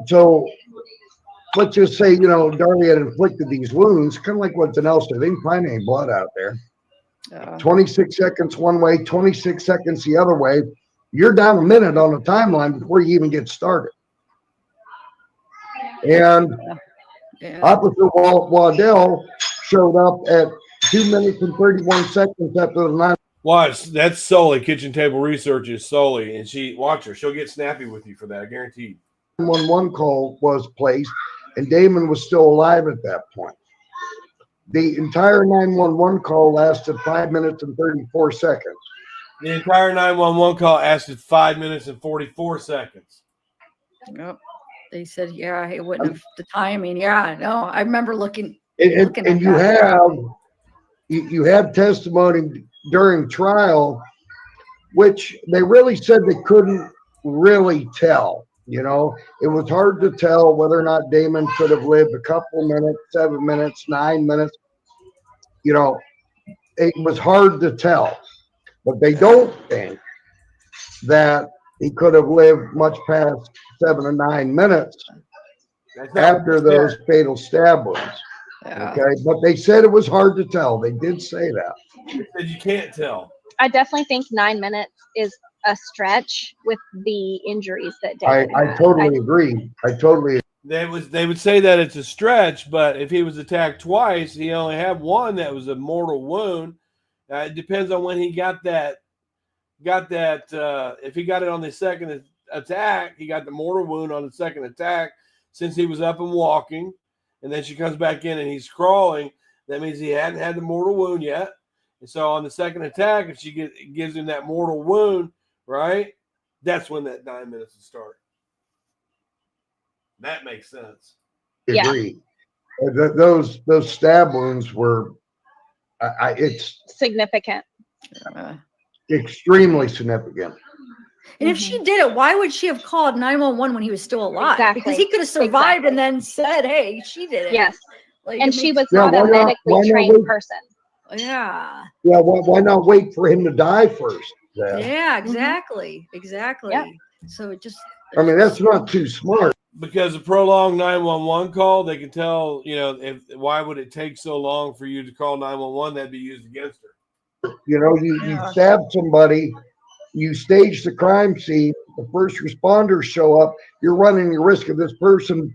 so let's just say, Darlie had inflicted these wounds, kind of like what Danelle said. They didn't find any blood out there. 26 seconds one way, 26 seconds the other way. You're down a minute on the timeline before you even get started. And Officer Waddell showed up at 2 minutes and 31 seconds after the 9. Watch, that's solely Kitchen Table Research is solely, and watch her. She'll get snappy with you for that, guaranteed. 911 call was placed, and Damon was still alive at that point. The entire 911 call lasted 5 minutes and 34 seconds. The entire 911 call lasted 5 minutes and 44 seconds. Yep. They said, yeah, it wouldn't have the timing. Yeah, no, I remember looking. And you have testimony during trial, which they really said they couldn't really tell. You know, it was hard to tell whether or not Damon could have lived a couple minutes, 7 minutes, 9 minutes. You know, it was hard to tell. But they don't think that he could have lived much past 7 or 9 minutes after those fatal stab wounds. Yeah. Okay, but they said it was hard to tell. They did say that. They said you can't tell. I definitely think 9 minutes is a stretch with the injuries that David I had. totally agree. I totally. They would say that it's a stretch, but if he was attacked twice, he only had one that was a mortal wound. It depends on when he got that. If he got it on the second attack, he got the mortal wound on the second attack. Since he was up and walking, and then she comes back in and he's crawling, that means he hadn't had the mortal wound yet. And so on the second attack, if she gives him that mortal wound, right, that's when that 9 minutes would start. That makes sense. Yeah. Agree. Those stab wounds were, it's Significant. extremely significant. And if she did it, why would she have called 911 when he was still alive? Exactly. Because he could have survived and then said, "Hey, she did it." Yes. Like, And it she makes- was not a medically trained person. Yeah. Yeah, why not wait for him to die first? Then? Yeah, exactly. Exactly. Yeah. So it just, I mean, that's not too smart. Because a prolonged 911 call, they can tell, why would it take so long for you to call 911? That'd be used against her. You know, you stab somebody, you stage the crime scene, the first responders show up, you're running the risk of this person,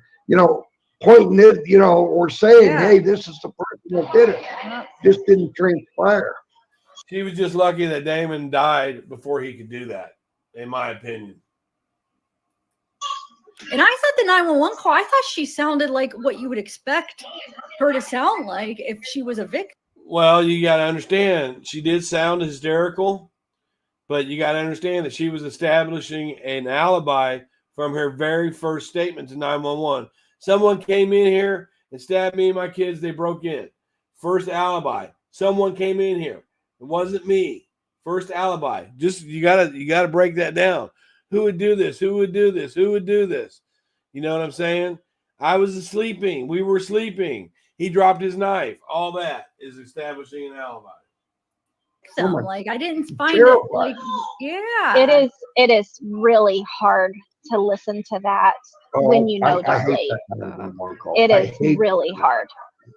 pointing it, or saying, hey, this is the person that did it. Just didn't transpire. She was just lucky that Damon died before he could do that, in my opinion. and I thought the 911 call, I thought she sounded like what you would expect her to sound like if she was a victim. Well, you got to understand, she did sound hysterical, but you got to understand that she was establishing an alibi from her very first statement to 911. Someone came in here and stabbed me and my kids. They broke in. First alibi. Someone came in here. It wasn't me. First alibi. Just you gotta break that down. Who would do this? Who would do this? Who would do this? You know what I'm saying? I was sleeping. We were sleeping. He dropped his knife. All that is establishing an alibi. Sound like I didn't find it like, yeah. It is really hard to listen to that when you know Darlie. It is really hard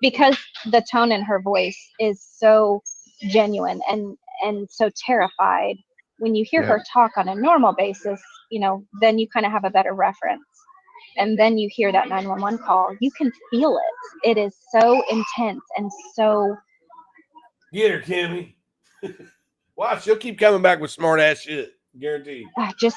because the tone in her voice is so genuine and so terrified. When you hear her talk on a normal basis, then you kind of have a better reference. And then you hear that 911 call, you can feel it. It is so intense and so. Get her, Kimmy. Watch, she'll keep coming back with smart ass shit. Guaranteed. Just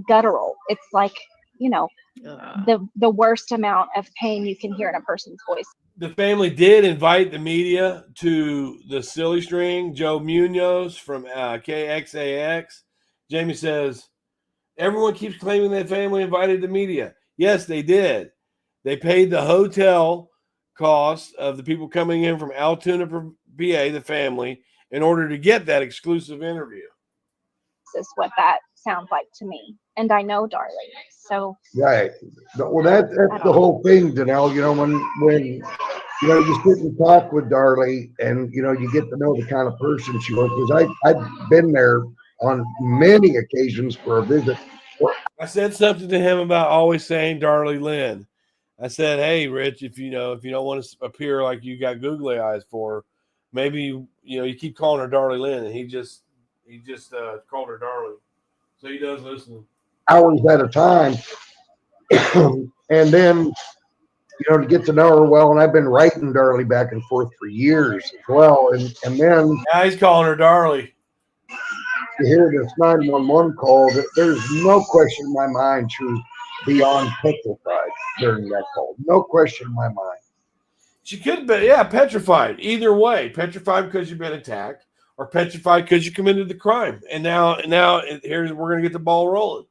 guttural. It's like, the worst amount of pain you can hear in a person's voice. The family did invite the media to the silly string. Joe Munoz from KXAX. Jamie says, everyone keeps claiming that family invited the media. Yes, they did. They paid the hotel costs of the people coming in from Altoona, PA, the family, in order to get that exclusive interview. This is what that sounds like to me. And I know Darlie. So right. Well, that's the whole thing, Danelle. When you sit and talk with Darlie and you get to know the kind of person she was, because I've been there on many occasions for a visit. I said something to him about always saying Darlie Lynn. I said, hey, Rich, if you don't want to appear like you got googly eyes for her, maybe you keep calling her Darlie Lynn, and he just called her Darlie. So he does listen. Hours at a time. And then to get to know her well, and I've been writing Darlie back and forth for years as well. And then now he's calling her Darlie. To hear this 911 call, there's no question in my mind she was beyond petrified during that call. No question in my mind. She could be, petrified. Either way, petrified because you've been attacked, or petrified because you committed the crime. And now we're gonna get the ball rolling.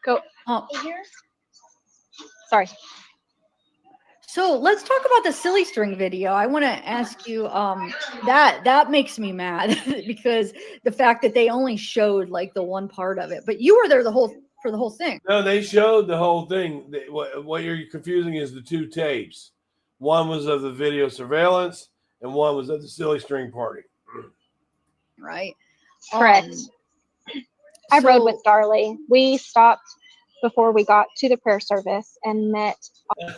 Go. Sorry. So let's talk about the silly string video. I want to ask you, that makes me mad because the fact that they only showed like the one part of it, but you were there for the whole thing. No, they showed the whole thing. What you're confusing is the two tapes. One was of the video surveillance, and one was of the silly string party. Right. Correct. I rode with Darlie. We stopped before we got to the prayer service and met.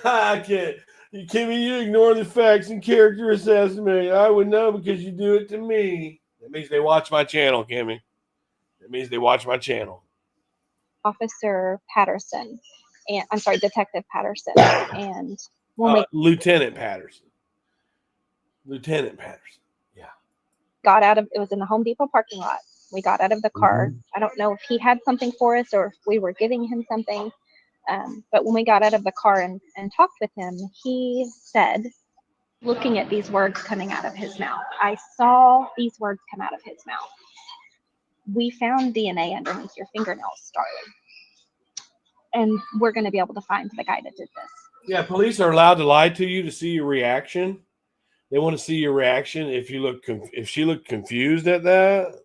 I can't. Kimmy, you ignore the facts and character assessment. I would know because you do it to me. That means they watch my channel, Kimmy. That means they watch my channel. Officer Patterson, and I'm sorry, Detective Patterson, and when we Lieutenant Patterson. Lieutenant Patterson. Yeah. got out of it was in the Home Depot parking lot. We got out of the car. I don't know if he had something for us or if we were giving him something. But when we got out of the car and talked with him, he said, looking at these words coming out of his mouth, I saw these words come out of his mouth. We found DNA underneath your fingernails, Darlie. And we're going to be able to find the guy that did this. Yeah, police are allowed to lie to you to see your reaction. They want to see your reaction if she looked confused at that,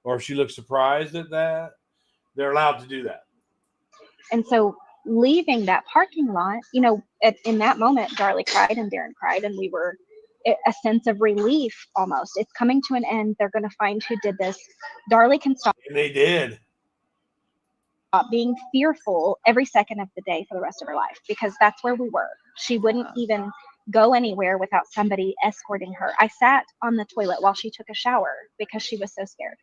or if she looked surprised at that. They're allowed to do that. And so leaving that parking lot, in that moment, Darlie cried and Darren cried, and we were a sense of relief almost. It's coming to an end. They're going to find who did this. Darlie can stop. And they did. Being fearful every second of the day for the rest of her life, because that's where we were. She wouldn't even go anywhere without somebody escorting her. I sat on the toilet while she took a shower because she was so scared.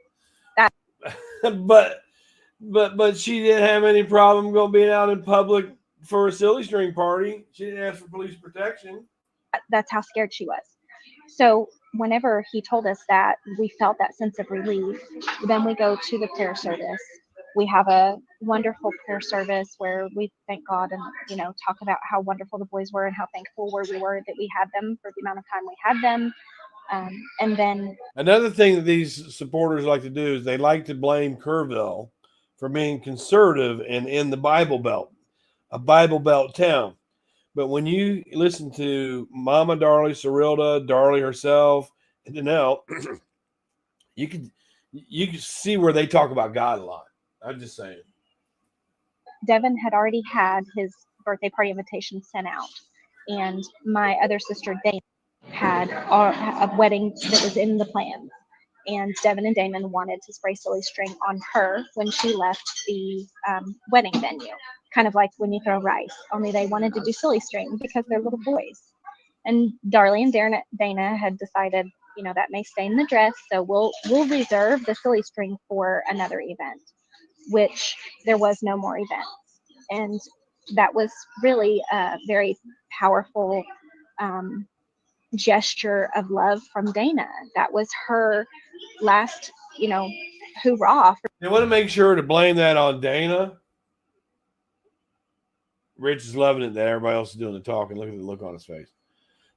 But she didn't have any problem being out in public for a silly string party. She didn't ask for police protection. That's how scared she was. So whenever he told us that, we felt that sense of relief. Then we go to the prayer service. We have a wonderful prayer service where we thank God and, talk about how wonderful the boys were and how thankful we were that we had them for the amount of time we had them. And then another thing that these supporters like to do is they like to blame Kerrville for being conservative and in the Bible Belt, a Bible Belt town. But when you listen to Mama Darlie, Cyrilda, Darlie herself, and Danelle, you can see where they talk about God a lot. I'm just saying. Devin had already had his birthday party invitation sent out, and my other sister Dana had a wedding that was in the plans, and Devin and Damon wanted to spray silly string on her when she left the wedding venue, kind of like when you throw rice, only they wanted to do silly string because they're little boys. And Darlie and Dana had decided, that may stain the dress, so we'll reserve the silly string for another event, which there was no more events. And that was really a very powerful gesture of love from Dana. That was her last, hoorah. They want to make sure to blame that on Dana. Rich is loving it that everybody else is doing the talking. Look at the look on his face.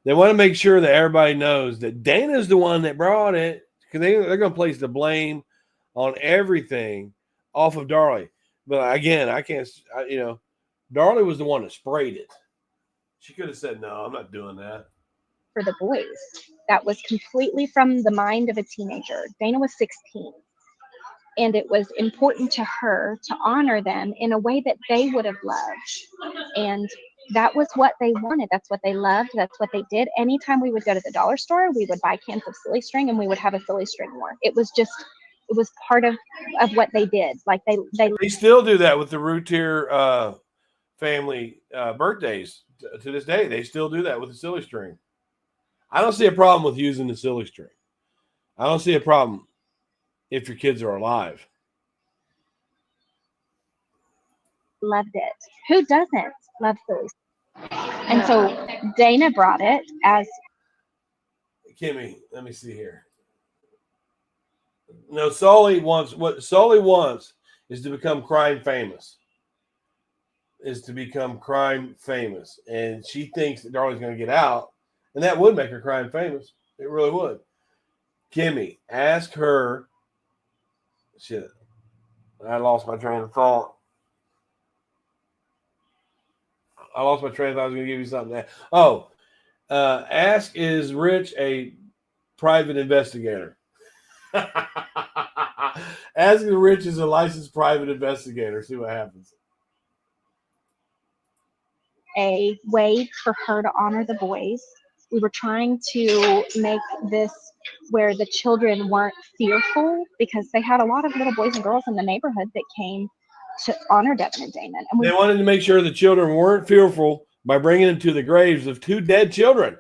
They want to make sure that everybody knows that Dana's the one that brought it, because they're going to place the blame on everything off of Darlie. But again, I can't, Darlie was the one that sprayed it. She could have said, no, I'm not doing that. For the boys, that was completely from the mind of a teenager. Dana was 16, and it was important to her to honor them in a way that they would have loved. And that was what they wanted. That's what they loved. That's what they did. Anytime we would go to the dollar store, we would buy cans of silly string and we would have a silly string war. It was part of what they did. Like they still do that with the Routier family birthdays to this day. They still do that with the silly string. I don't see a problem with using the silly string. I don't see a problem if your kids are alive. Loved it. Who doesn't love silly string? And so Dana brought it as. Kimmy, let me see here. No, Sully wants is to become crime famous. And she thinks that Darlie's going to get out, and that would make her crime famous. It really would. Kimmy, ask her. Shit, I lost my train of thought. I lost my train of thought. I was going to give you something. Oh, ask, is Rich a private investigator? Ask if Rich is a licensed private investigator. See what happens. A way for her to honor the boys. We were trying to make this where the children weren't fearful, because they had a lot of little boys and girls in the neighborhood that came to honor Devin and Damon. And they wanted to make sure the children weren't fearful by bringing them to the graves of 2 dead children.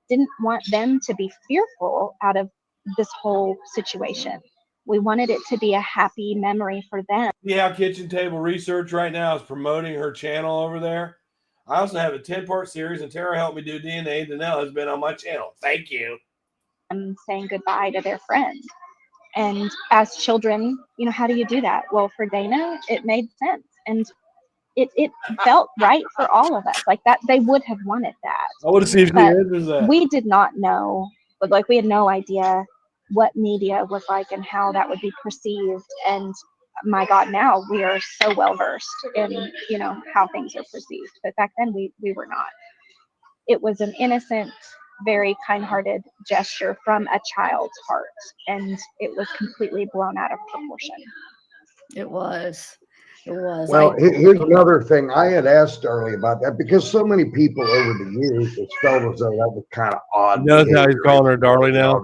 Didn't want them to be fearful out of this whole situation. We wanted it to be a happy memory for them. Yeah, Kitchen Table Research right now is promoting her channel over there. I also have a 10-part series, and Tara helped me do DNA. Danelle has been on my channel. Thank you. And saying goodbye to their friend. And as children, you know, how do you do that? Well, for Dana, it made sense. And it felt right for all of us. Like that, they would have wanted that. I want to see if she answers that. We did not know, but like we had no idea what media was like and how that would be perceived. And my God, now we are so well versed in, you know, how things are perceived. But back then we were not. It was an innocent, very kind-hearted gesture from a child's heart, and it was completely blown out of proportion. It was. Well, here's another thing. I had asked Darlie about that because so many people over the years have felt as though that was kind of odd. That's how he's calling her Darlie now.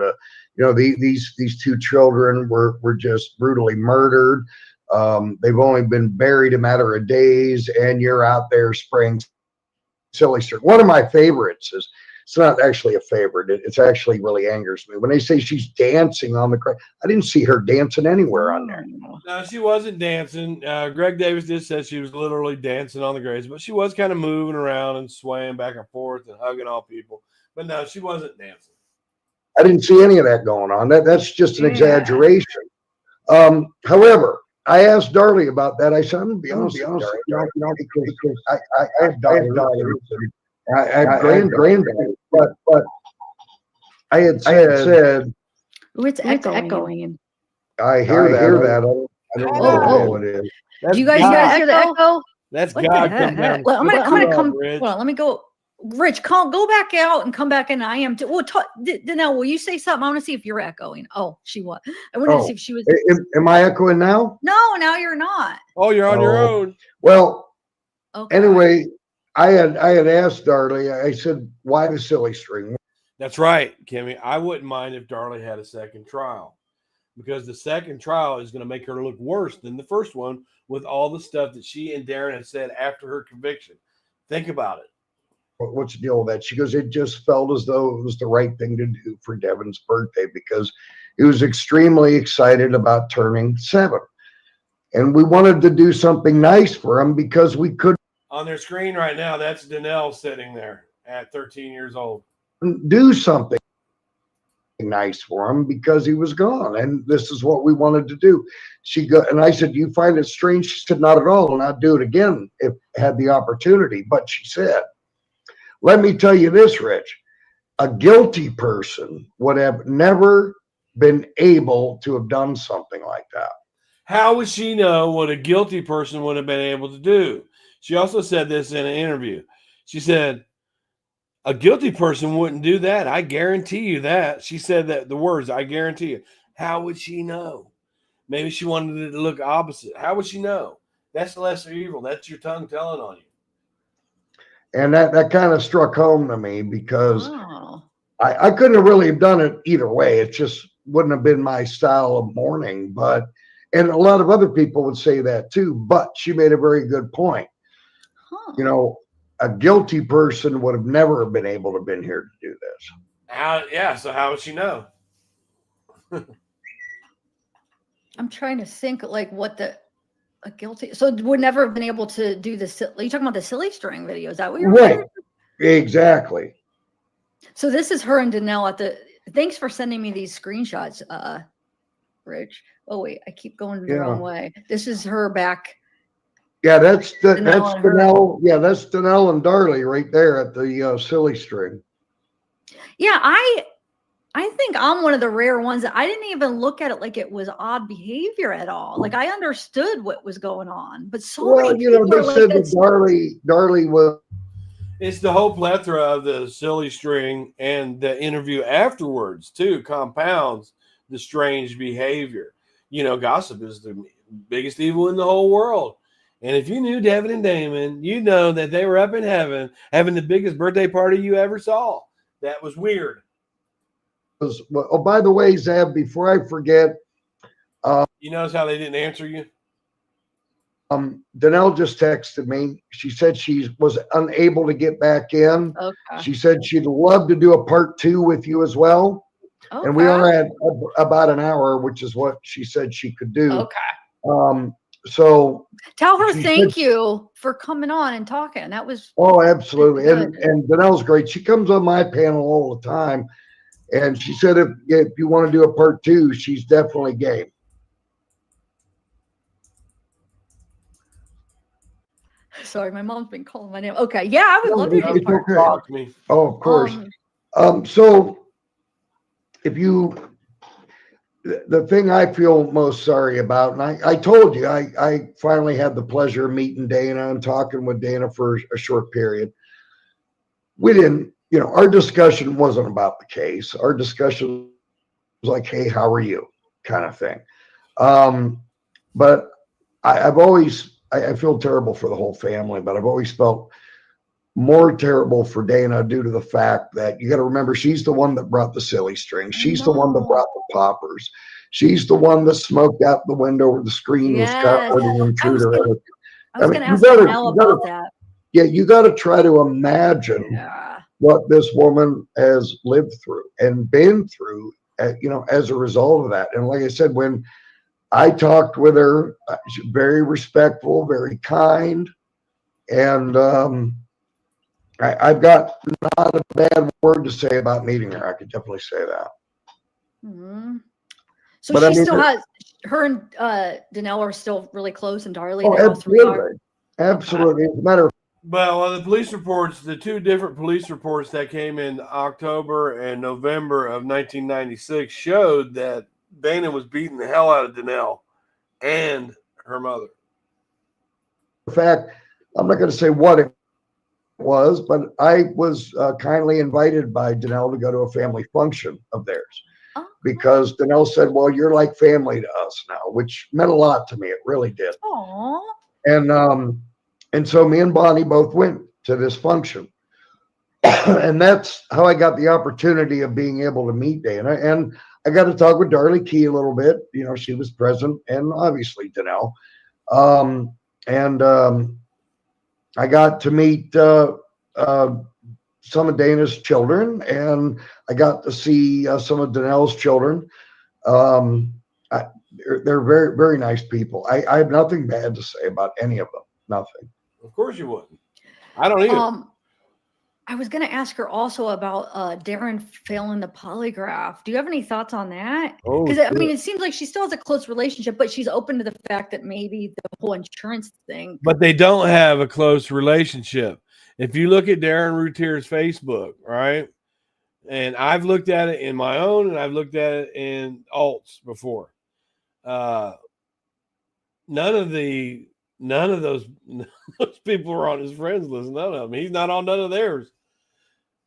These 2 children were just brutally murdered. They've only been buried a matter of days, and you're out there spraying silly string. One of my favorites is, it's not actually a favorite. It's actually really angers me when they say she's dancing on the grave. I didn't see her dancing anywhere on there. No, she wasn't dancing. Greg Davis did say she was literally dancing on the graves, but she was kind of moving around and swaying back and forth and hugging all people. But no, she wasn't dancing. I didn't see any of that going on. That's just an exaggeration. However, I asked Darlie about that. I said, I'm going to be honest with you, because I have daughters. I have granddaughters, but I had said, it's echoing. I hear that. I don't know what it is. Do you guys hear the echo? That's what God. Well, I'm gonna come. Hold on, let me go. Rich, go back out and come back in. I am too. Well, Danelle, will you say something? I want to see if you're echoing. Oh, she was. I wanted to see if she was. Am I echoing now? No, now you're not. Oh, you're on your own. Well, anyway, I had asked Darlie. I said, why the silly string? That's right, Kimmy. I wouldn't mind if Darlie had a second trial, because the second trial is going to make her look worse than the first one with all the stuff that she and Darren had said after her conviction. Think about it. What's the deal with that? She goes, it just felt as though it was the right thing to do for Devin's birthday because he was extremely excited about turning 7. And we wanted to do something nice for him because we could. On their screen right now, that's Danelle sitting there at 13 years old. Do something nice for him because he was gone. And this is what we wanted to do. And I said, you find it strange? She said, not at all. And I'd do it again if I had the opportunity. But she said, let me tell you this, Rich, a guilty person would have never been able to have done something like that. How would she know what a guilty person would have been able to do? She also said this in an interview. She said, a guilty person wouldn't do that. I guarantee you that. She said that the words, I guarantee you. How would she know? Maybe she wanted it to look opposite. How would she know? That's the lesser evil. That's your tongue telling on you. And that kind of struck home to me because I couldn't have really done it either way. It just wouldn't have been my style of mourning. And a lot of other people would say that too. But she made a very good point. You know, a guilty person would have never been able to have been here to do this. So how would she know? I'm trying to think like what a guilty. So would never have been able to do this. Are you talking about the silly string video? Is that what you're right? Exactly. So this is her and Danelle at the. Thanks for sending me these screenshots, Rich. Oh wait, I keep going the wrong way. This is her back. Yeah, that's Danelle. Yeah, that's Danelle and Darlie right there at the silly string. Yeah, I I think I'm one of the rare ones that I didn't even look at it like it was odd behavior at all. Like I understood what was going on, but so many people they are like, said that Darlie was. It's the whole plethora of the silly string and the interview afterwards too compounds the strange behavior. Gossip is the biggest evil in the whole world. And if you knew Devin and Damon, you know that they were up in heaven having the biggest birthday party you ever saw. That was weird. Oh, by the way, Zab, before I forget, you notice how they didn't answer you? Danelle just texted me. She said she was unable to get back in. Okay. She said she'd love to do a part 2 with you as well. Okay. And we are at about an hour, which is what she said she could do. Okay. So tell her thank you for coming on and talking. That was absolutely. And Danelle's great. She comes on my panel all the time. And she said if you want to do a part 2, she's definitely game. Sorry, my mom's been calling my name. Okay, yeah, I would love to do part 2. Talk to me. Oh, of course. So if you, the thing I feel most sorry about, and I told you, I finally had the pleasure of meeting Dana and talking with Dana for a short period. We didn't, our discussion wasn't about the case. Our discussion was like, hey, how are you? Kind of thing. But I've always, I feel terrible for the whole family, but I've always felt more terrible for Dana due to the fact that you got to remember she's the one that brought the silly string. She's the one that brought the poppers. She's the one that smoked out the window or the screen was got where the intruder. I was going to ask Danelle about that. Yeah, you got to try to imagine what this woman has lived through and been through, as a result of that. And like I said, when I talked with her, she's very respectful, very kind, and I've got not a bad word to say about meeting her. I could definitely say that. Mm-hmm. So but she still has, her and Danelle are still really close, and Darlie. Oh, absolutely. Absolutely. As a matter of well, the police reports, the 2 different police reports that came in October and November of 1996 showed that Dana was beating the hell out of Danelle and her mother. In fact, I'm not going to say what it was, but I was kindly invited by Danelle to go to a family function of theirs because Danelle said, well, you're like family to us now, which meant a lot to me. It really did. Aww. And so me and Bonnie both went to this function. And that's how I got the opportunity of being able to meet Dana. And I got to talk with Darlie Key a little bit. She was present, and obviously Danelle. I got to meet some of Dana's children, and I got to see some of Danelle's children. They're very, very nice people. I have nothing bad to say about any of them. Nothing. Of course you wouldn't. I don't either. I was going to ask her also about Darren failing the polygraph. Do you have any thoughts on that? Because it seems like she still has a close relationship, but she's open to the fact that maybe the whole insurance thing. But they don't have a close relationship. If you look at Darren Routier's Facebook, right? And I've looked at it in my own, and I've looked at it in Alt's before. None of those people are on his friends list. None of them. He's not on none of theirs.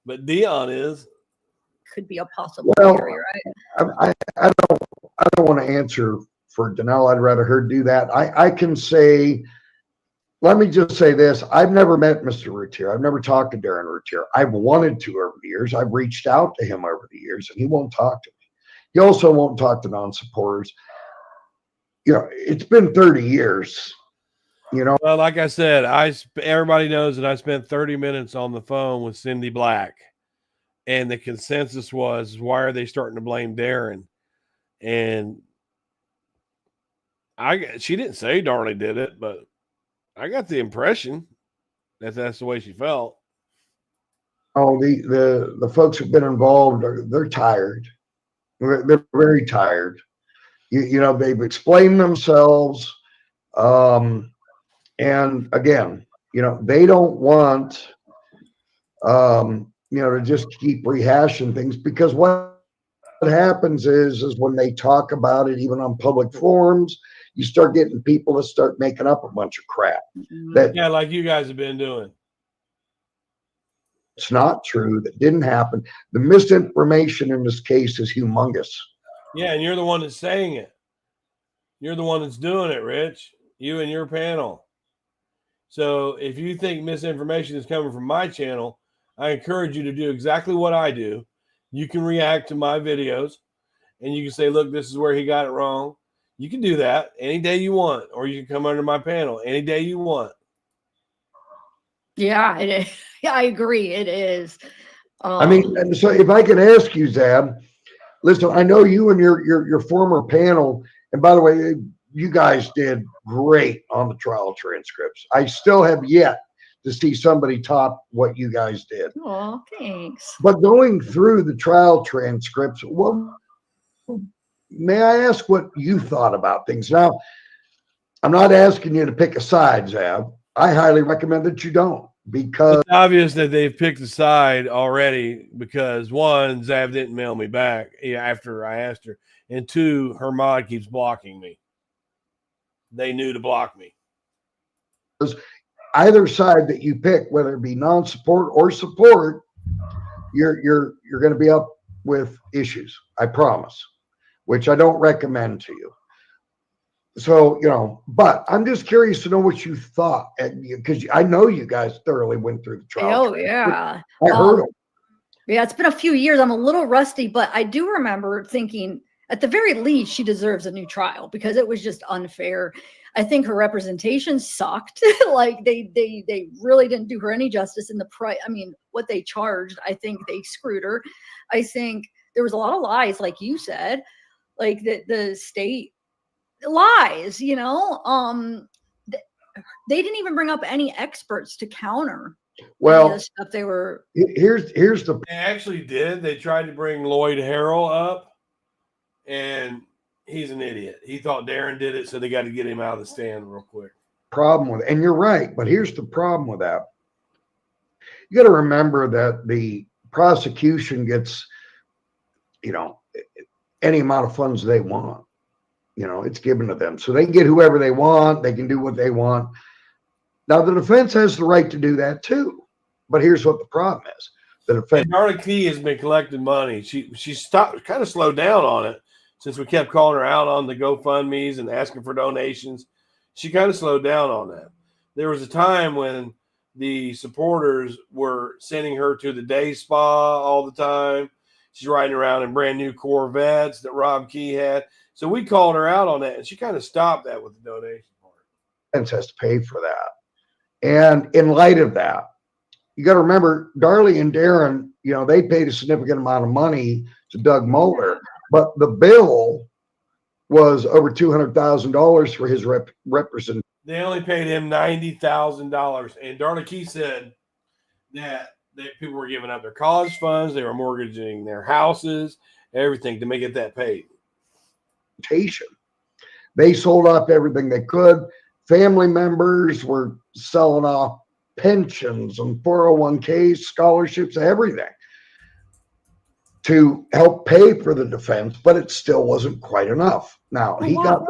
But Dion is. Could be a possible theory, right? I don't want to answer for Danelle. I'd rather her do that. I can say, let me just say this. I've never met Mr. Routier. I've never talked to Darren Routier. I've wanted to over the years. I've reached out to him over the years, and he won't talk to me. He also won't talk to non-supporters. It's been 30 years. Well, like I said, everybody knows that I spent 30 minutes on the phone with Cindy Black, and the consensus was, why are they starting to blame Darren? And she didn't say Darlie did it, but I got the impression that that's the way she felt. Oh, the folks who've been involved they're tired. They're very tired. They've explained themselves. And again, they don't want, to just keep rehashing things, because what what happens is when they talk about it, even on public forums, you start getting people to start making up a bunch of crap. That yeah, like you guys have been doing. it's not true. That didn't happen. The misinformation in this case is humongous. Yeah, and you're the one that's saying it. You're the one that's doing it, Rich. You and your panel. So if you think misinformation is coming from my channel, I encourage you to do exactly what I do. You can react to my videos and you can say, look, this is where he got it wrong. You can do that any day you want, or you can come under my panel any day you want. Yeah, it is. Yeah, I agree. It is. I mean, and so if I could ask you, Zab, listen, I know you and your former panel, and by the way, you guys did great on the trial transcripts. I still have yet to see somebody top what you guys did. Oh, thanks. But going through the trial transcripts, well, may I ask what you thought about things? Now, I'm not asking you to pick a side, Zab. I highly recommend that you don't, because it's obvious that they've picked a side already, because one, Zab didn't mail me back after I asked her, and two, her mod keeps blocking me. They knew to block me. Either side that you pick, whether it be non-support or support, you're going to be up with issues, I promise, which I don't recommend to you. So, but I'm just curious to know what you thought, because I know you guys thoroughly went through the trial. Oh, yeah. I heard them. Yeah, it's been a few years. I'm a little rusty, but I do remember thinking, at the very least, she deserves a new trial, because it was just unfair. I think her representation sucked. Like they really didn't do her any justice in the what they charged. I think they screwed her. I think there was a lot of lies, like you said, like the state lies, they didn't even bring up any experts to counter well the stuff they were. Here's the They actually did. They tried to bring Lloyd Harrell up, and he's an idiot. He thought Darren did it, so they got to get him out of the stand real quick. Problem with it, and you're right, but here's the problem with that. You got to remember that the prosecution gets any amount of funds they want. It's given to them, so they can get whoever they want. They can do what they want. Now the defense has the right to do that too, but here's what the problem is: the defense. Darlie Key has been collecting money. She stopped, kind of slowed down on it since we kept calling her out on the GoFundMe's and asking for donations. She kind of slowed down on that. There was a time when the supporters were sending her to the day spa all the time. She's riding around in brand new Corvettes that Rob Key had. So we called her out on that, and she kind of stopped that with the donation part. Defense has to pay for that. And in light of that, you got to remember, Darlie and Darren, they paid a significant amount of money to Doug Moeller, but the bill was over $200,000 for his representation. They only paid him $90,000, and Darlie Key said that people were giving up their college funds, they were mortgaging their houses, everything to make it that paid. They sold off everything they could. Family members were selling off pensions and 401ks, scholarships, everything to help pay for the defense, but it still wasn't quite enough. Now he got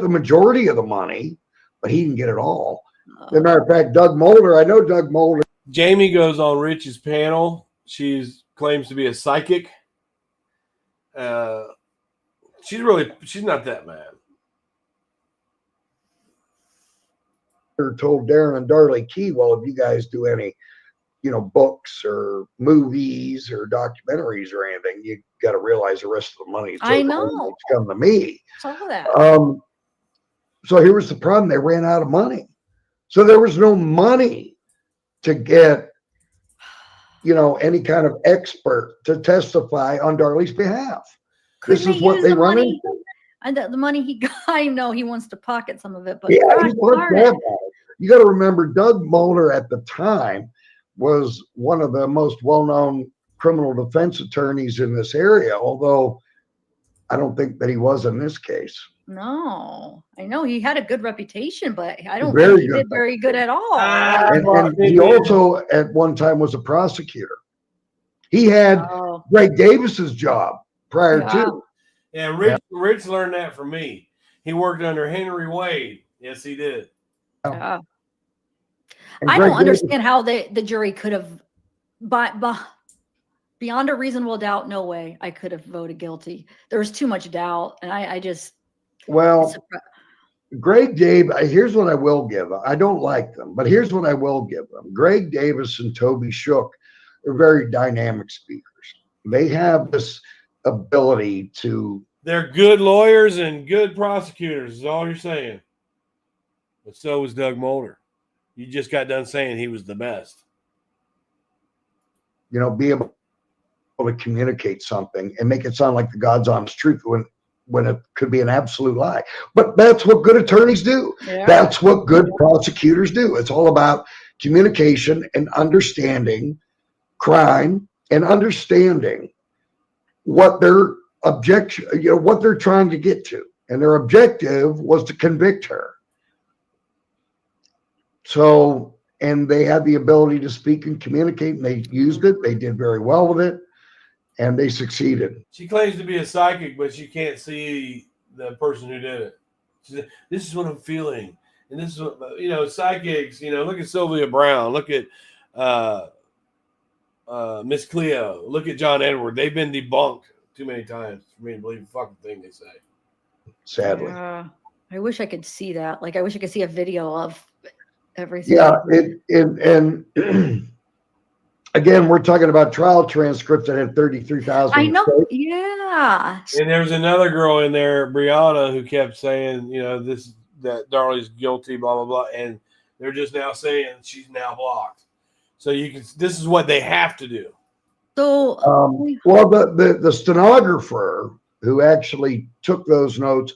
the majority of the money, but he didn't get it all. As a matter of fact, Doug Moeller, I know Doug Moeller. Jamie goes on Rich's panel. She claims to be a psychic. She's not that mad. Told Darren and Darlie Key, well, if you guys do any, books or movies or documentaries or anything, you got to realize the rest of the money. I know. It's come to me. Saw that. So here was the problem. They ran out of money. So there was no money to get, any kind of expert to testify on Darlie's behalf. This is what they run into. And the money he got, I know he wants to pocket some of it, but yeah, you got to remember, Doug Moeller at the time was one of the most well-known criminal defense attorneys in this area, although I don't think that he was in this case. No, I know he had a good reputation, but I don't think he did very good at all. And he also at one time was a prosecutor. He had Greg Davis's job prior Yeah. to. Yeah, Rich learned that from me. He worked under Henry Wade. Yes, he did. Yeah. And I Greg don't understand how the jury could have, but beyond a reasonable doubt, no way I could have voted guilty. There was too much doubt, and I just well, Greg Davis. Here's what I will give. I don't like them, but here's what I will give them. Greg Davis and Toby Shook are very dynamic speakers. They have this ability to. They're good lawyers and good prosecutors, is all you're saying. But so was Doug Mulder. You just got done saying he was the best. Be able to communicate something and make it sound like the God's honest truth when it could be an absolute lie. But that's what good attorneys do. Yeah. That's what good prosecutors do. It's all about communication and understanding crime and understanding what their objection, what they're trying to get to. And their objective was to convict her. So, and they had the ability to speak and communicate, and they used it. They did very well with it, and they succeeded. She claims to be a psychic, but she can't see the person who did it. She said, this is what I'm feeling. And this is what, psychics, look at Sylvia Brown. Look at Miss Cleo. Look at John Edward. They've been debunked too many times for me to believe the fucking thing they say. Sadly. I wish I could see that. Like, I wish I could see a video of everything. Yeah, and again, we're talking about trial transcripts that had 33,000. I know. Yeah. And there's another girl in there, Brianna, who kept saying, that Darlie's guilty, blah, blah, blah. And they're just now saying she's now blocked. So this is what they have to do. So, well, the stenographer who actually took those notes,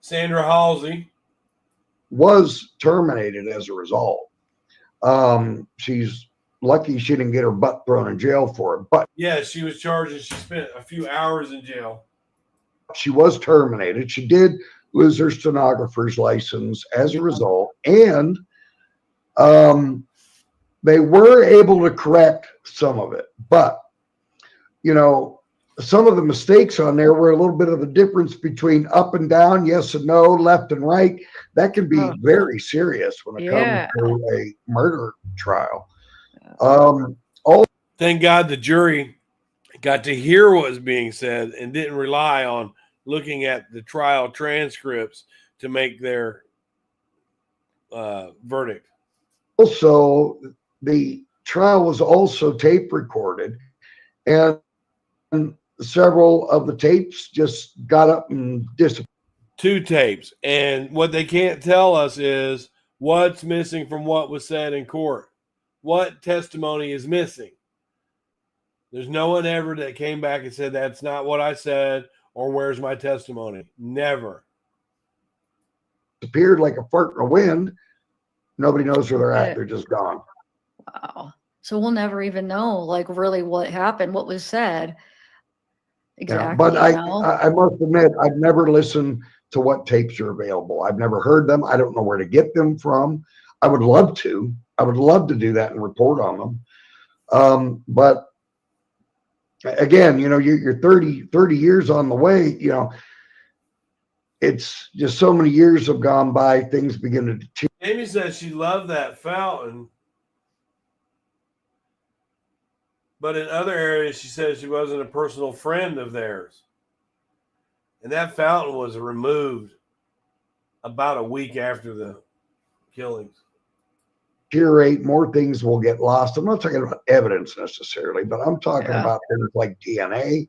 Sandra Halsey, was terminated as a result. She's lucky she didn't get her butt thrown in jail for it. But yeah, she was charged and she spent a few hours in jail. She was terminated. She did lose her stenographer's license as a result. And they were able to correct some of it. But, some of the mistakes on there were a little bit of the difference between up and down, yes and no, left and right. That can be very serious when it comes to a murder trial. Thank God the jury got to hear what was being said and didn't rely on looking at the trial transcripts to make their verdict. Also, the trial was also tape recorded, and several of the tapes just got up and disappeared. 2 tapes. And what they can't tell us is what's missing from what was said in court. What testimony is missing? There's no one ever that came back and said, that's not what I said, or where's my testimony? Never. Appeared like a fart in the wind. Nobody knows where they're at. They're just gone. Wow. So we'll never even know, like, really what happened, what was said. Exactly. Yeah, but I must admit, I've never listened to what tapes are available. I've never heard them. I don't know where to get them from. I would love to. I would love to do that and report on them. But again, you're 30 years on the way, it's just so many years have gone by, things begin to deteriorate. Amy says she loved that fountain. But in other areas, she says she wasn't a personal friend of theirs. And that fountain was removed about a week after the killings. More things will get lost. I'm not talking about evidence necessarily, but I'm talking about things like DNA.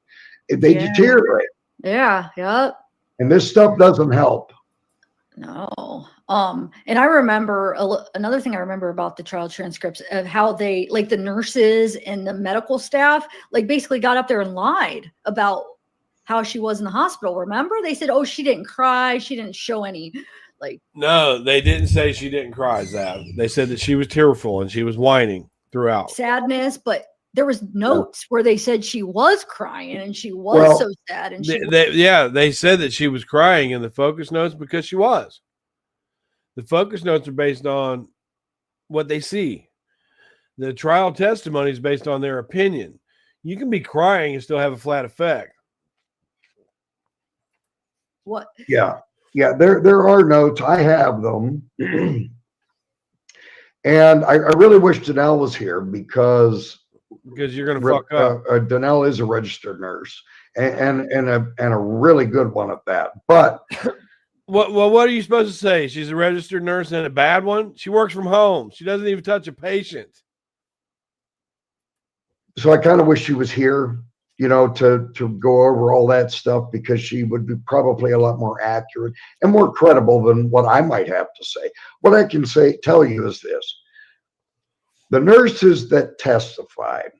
They deteriorate. Yeah. Yep. And this stuff doesn't help. No. And I remember another thing I remember about the trial transcripts of how they, like, the nurses and the medical staff, like, basically got up there and lied about how she was in the hospital. Remember? They said, oh, she didn't cry. She didn't show any, like. No, they didn't say she didn't cry, Zab. They said that she was tearful and she was whining throughout. Sadness, but there was notes where they said she was crying and she was so sad. And they said that she was crying in the focus notes because she was. The focus notes are based on what they see. The trial testimony is based on their opinion. You can be crying and still have a flat effect. What? Yeah. Yeah. There are notes. I have them. And I really wish Danelle was here because you're going to fuck up. Danelle is a registered nurse and a really good one at that. But what are you supposed to say? She's a registered nurse and a bad one? She works from home. She doesn't even touch a patient. So I kind of wish she was here, you know, to go over all that stuff, because she would be probably a lot more accurate and more credible than what I might have to say. What I can tell you is this. The nurses that testified,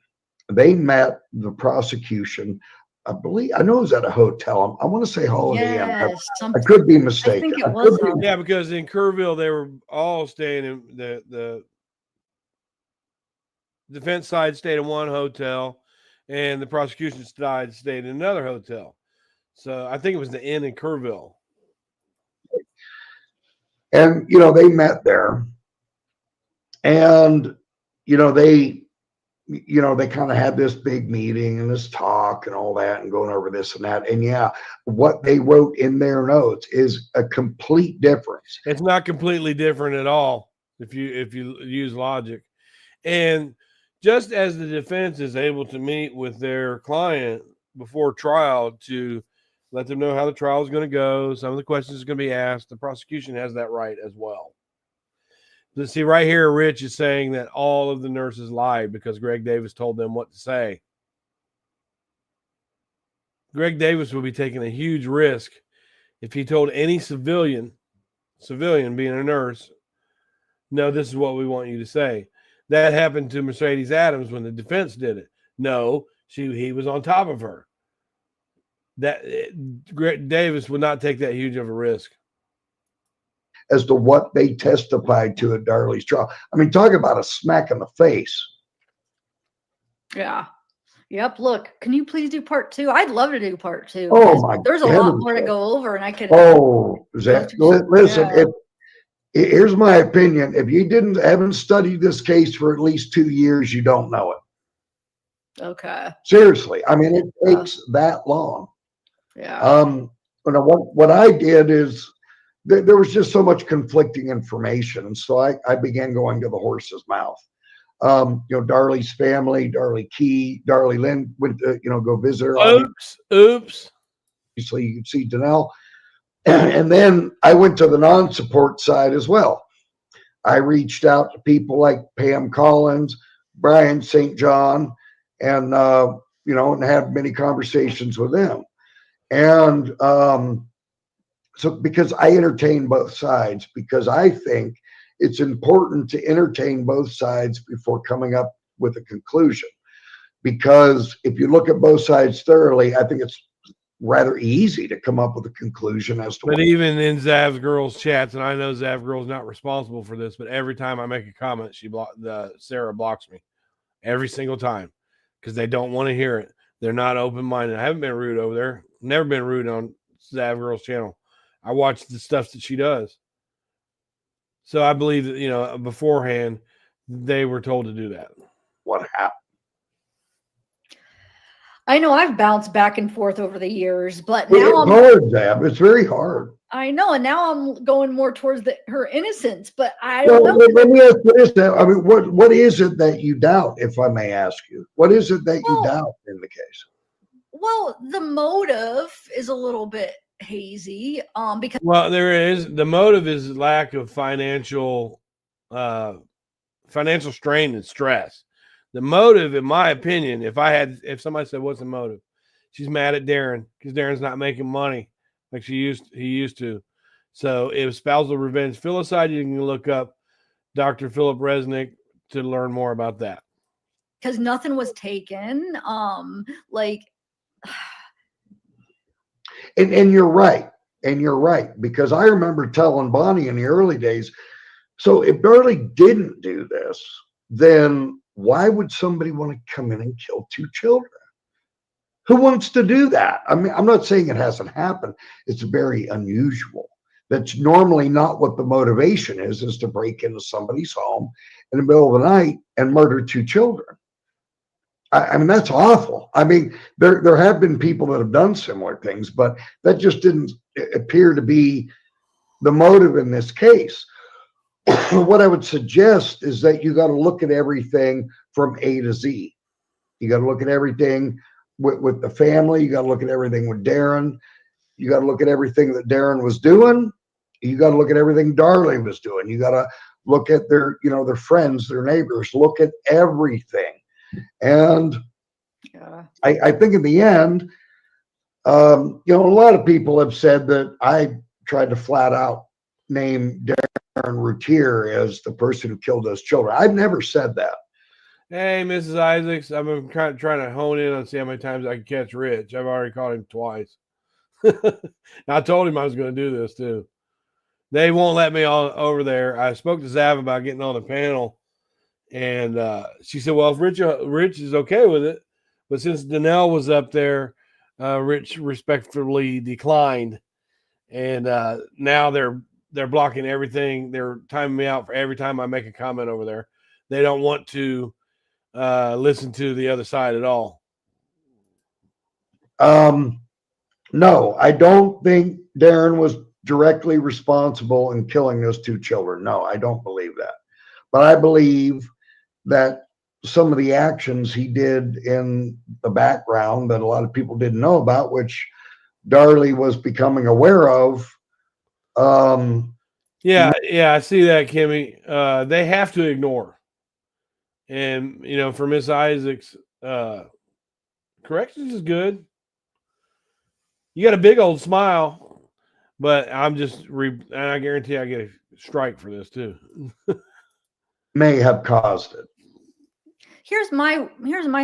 they met the prosecution. I know it was at a hotel. I want to say Holiday Inn. I could be mistaken. I think it was. Yeah, because in Kerrville, they were all staying in the defense side stayed in one hotel, and the prosecution side stayed in another hotel. So I think it was the inn in Kerrville. And, you know, they met there. And, you know, they kind of had this big meeting and this talk and all that and going over this and that. And yeah, what they wrote in their notes is a complete difference. It's not completely different at all if you use logic. And just as the defense is able to meet with their client before trial to let them know how the trial is going to go, some of the questions are going to be asked, the prosecution has that right as well. Let's see, right here, Rich is saying that all of the nurses lied because Greg Davis told them what to say. Greg Davis would be taking a huge risk if he told any civilian being a nurse, no, this is what we want you to say. That happened to Mercedes Adams when the defense did it. No, he was on top of her. Greg Davis would not take that huge of a risk. As to what they testified to at Darlie's trial. I mean, talk about a smack in the face. Yeah. Yep. Look, can you please do part 2? I'd love to do part 2. Oh my! There's a lot more to go over, and I could. Oh, listen. Yeah. Here's my opinion. If you haven't studied this case for at least 2 years, you don't know it. Okay. Seriously, I mean, it takes that long. Yeah. What I did is there was just so much conflicting information, and so I began going to the horse's mouth. Darlie's family, Darlie Lynn went to go visit her. Oops. Obviously, you can see Danelle. And then I went to the non-support side as well. I reached out to people like Pam Collins, BryanSt.John, and and had many conversations with them. And so because I entertain both sides, because I think it's important to entertain both sides before coming up with a conclusion. Because if you look at both sides thoroughly, I think it's rather easy to come up with a conclusion as to. But even in Zav's girls chats, and I know Zav girl's not responsible for this, but every time I make a comment, Sarah blocks me every single time because they don't want to hear it. They're not open-minded. I haven't been rude over there. Never been rude on Zav girl's channel. I watch the stuff that she does. So I believe that, beforehand, they were told to do that. What happened? I know I've bounced back and forth over the years, but now it's hard, Zab. It's very hard. I know, and now I'm going more towards her innocence. But I don't know. Let me ask you this: I mean, what is it that you doubt, if I may ask you? What is it that you doubt in the case? Well, the motive is a little bit hazy. Because the motive is lack of financial strain and stress. The motive, in my opinion, if somebody said, what's the motive? She's mad at Darren because Darren's not making money like he used to. So it was spousal revenge. Filicide, you can look up Dr. Philip Resnick to learn more about that. Because nothing was taken. And you're right. And you're right. Because I remember telling Bonnie in the early days, so if Darlie didn't do this, then why would somebody want to come in and kill 2 children? Who wants to do that? I mean, I'm not saying it hasn't happened. It's very unusual. That's normally not what the motivation is to break into somebody's home in the middle of the night and murder 2 children. I mean, that's awful. I mean, there have been people that have done similar things, but that just didn't appear to be the motive in this case. What I would suggest is that you got to look at everything from A to Z. You got to look at everything with the family. You got to look at everything with Darren. You got to look at everything that Darren was doing. You got to look at everything Darlie was doing. You got to look at their, you know, their friends, their neighbors. Look at everything. And I think in the end, you know, a lot of people have said that I tried to flat out name Darren Routier as the person who killed those children. I've never said that. Hey, Mrs. Isaacs, I'm trying to hone in on see how many times I can catch Rich. I've already caught him twice. I told him I was going to do this too. They won't let me on over there. I spoke to Zav about getting on the panel, and she said, well, if Rich is okay with it, but since Danelle was up there, Rich respectfully declined, and now they're blocking everything. They're timing me out for every time I make a comment over there. They don't want to listen to the other side at all. No, I don't think Darren was directly responsible in killing those two children. No, I don't believe that. But I believe that some of the actions he did in the background that a lot of people didn't know about, which Darlie was becoming aware of. Yeah, I see that, Kimmy. They have to ignore. And, you know, for Miss Isaacs, corrections is good. You got a big old smile, but I'm just, and I guarantee I get a strike for this too. May have caused it. Here's my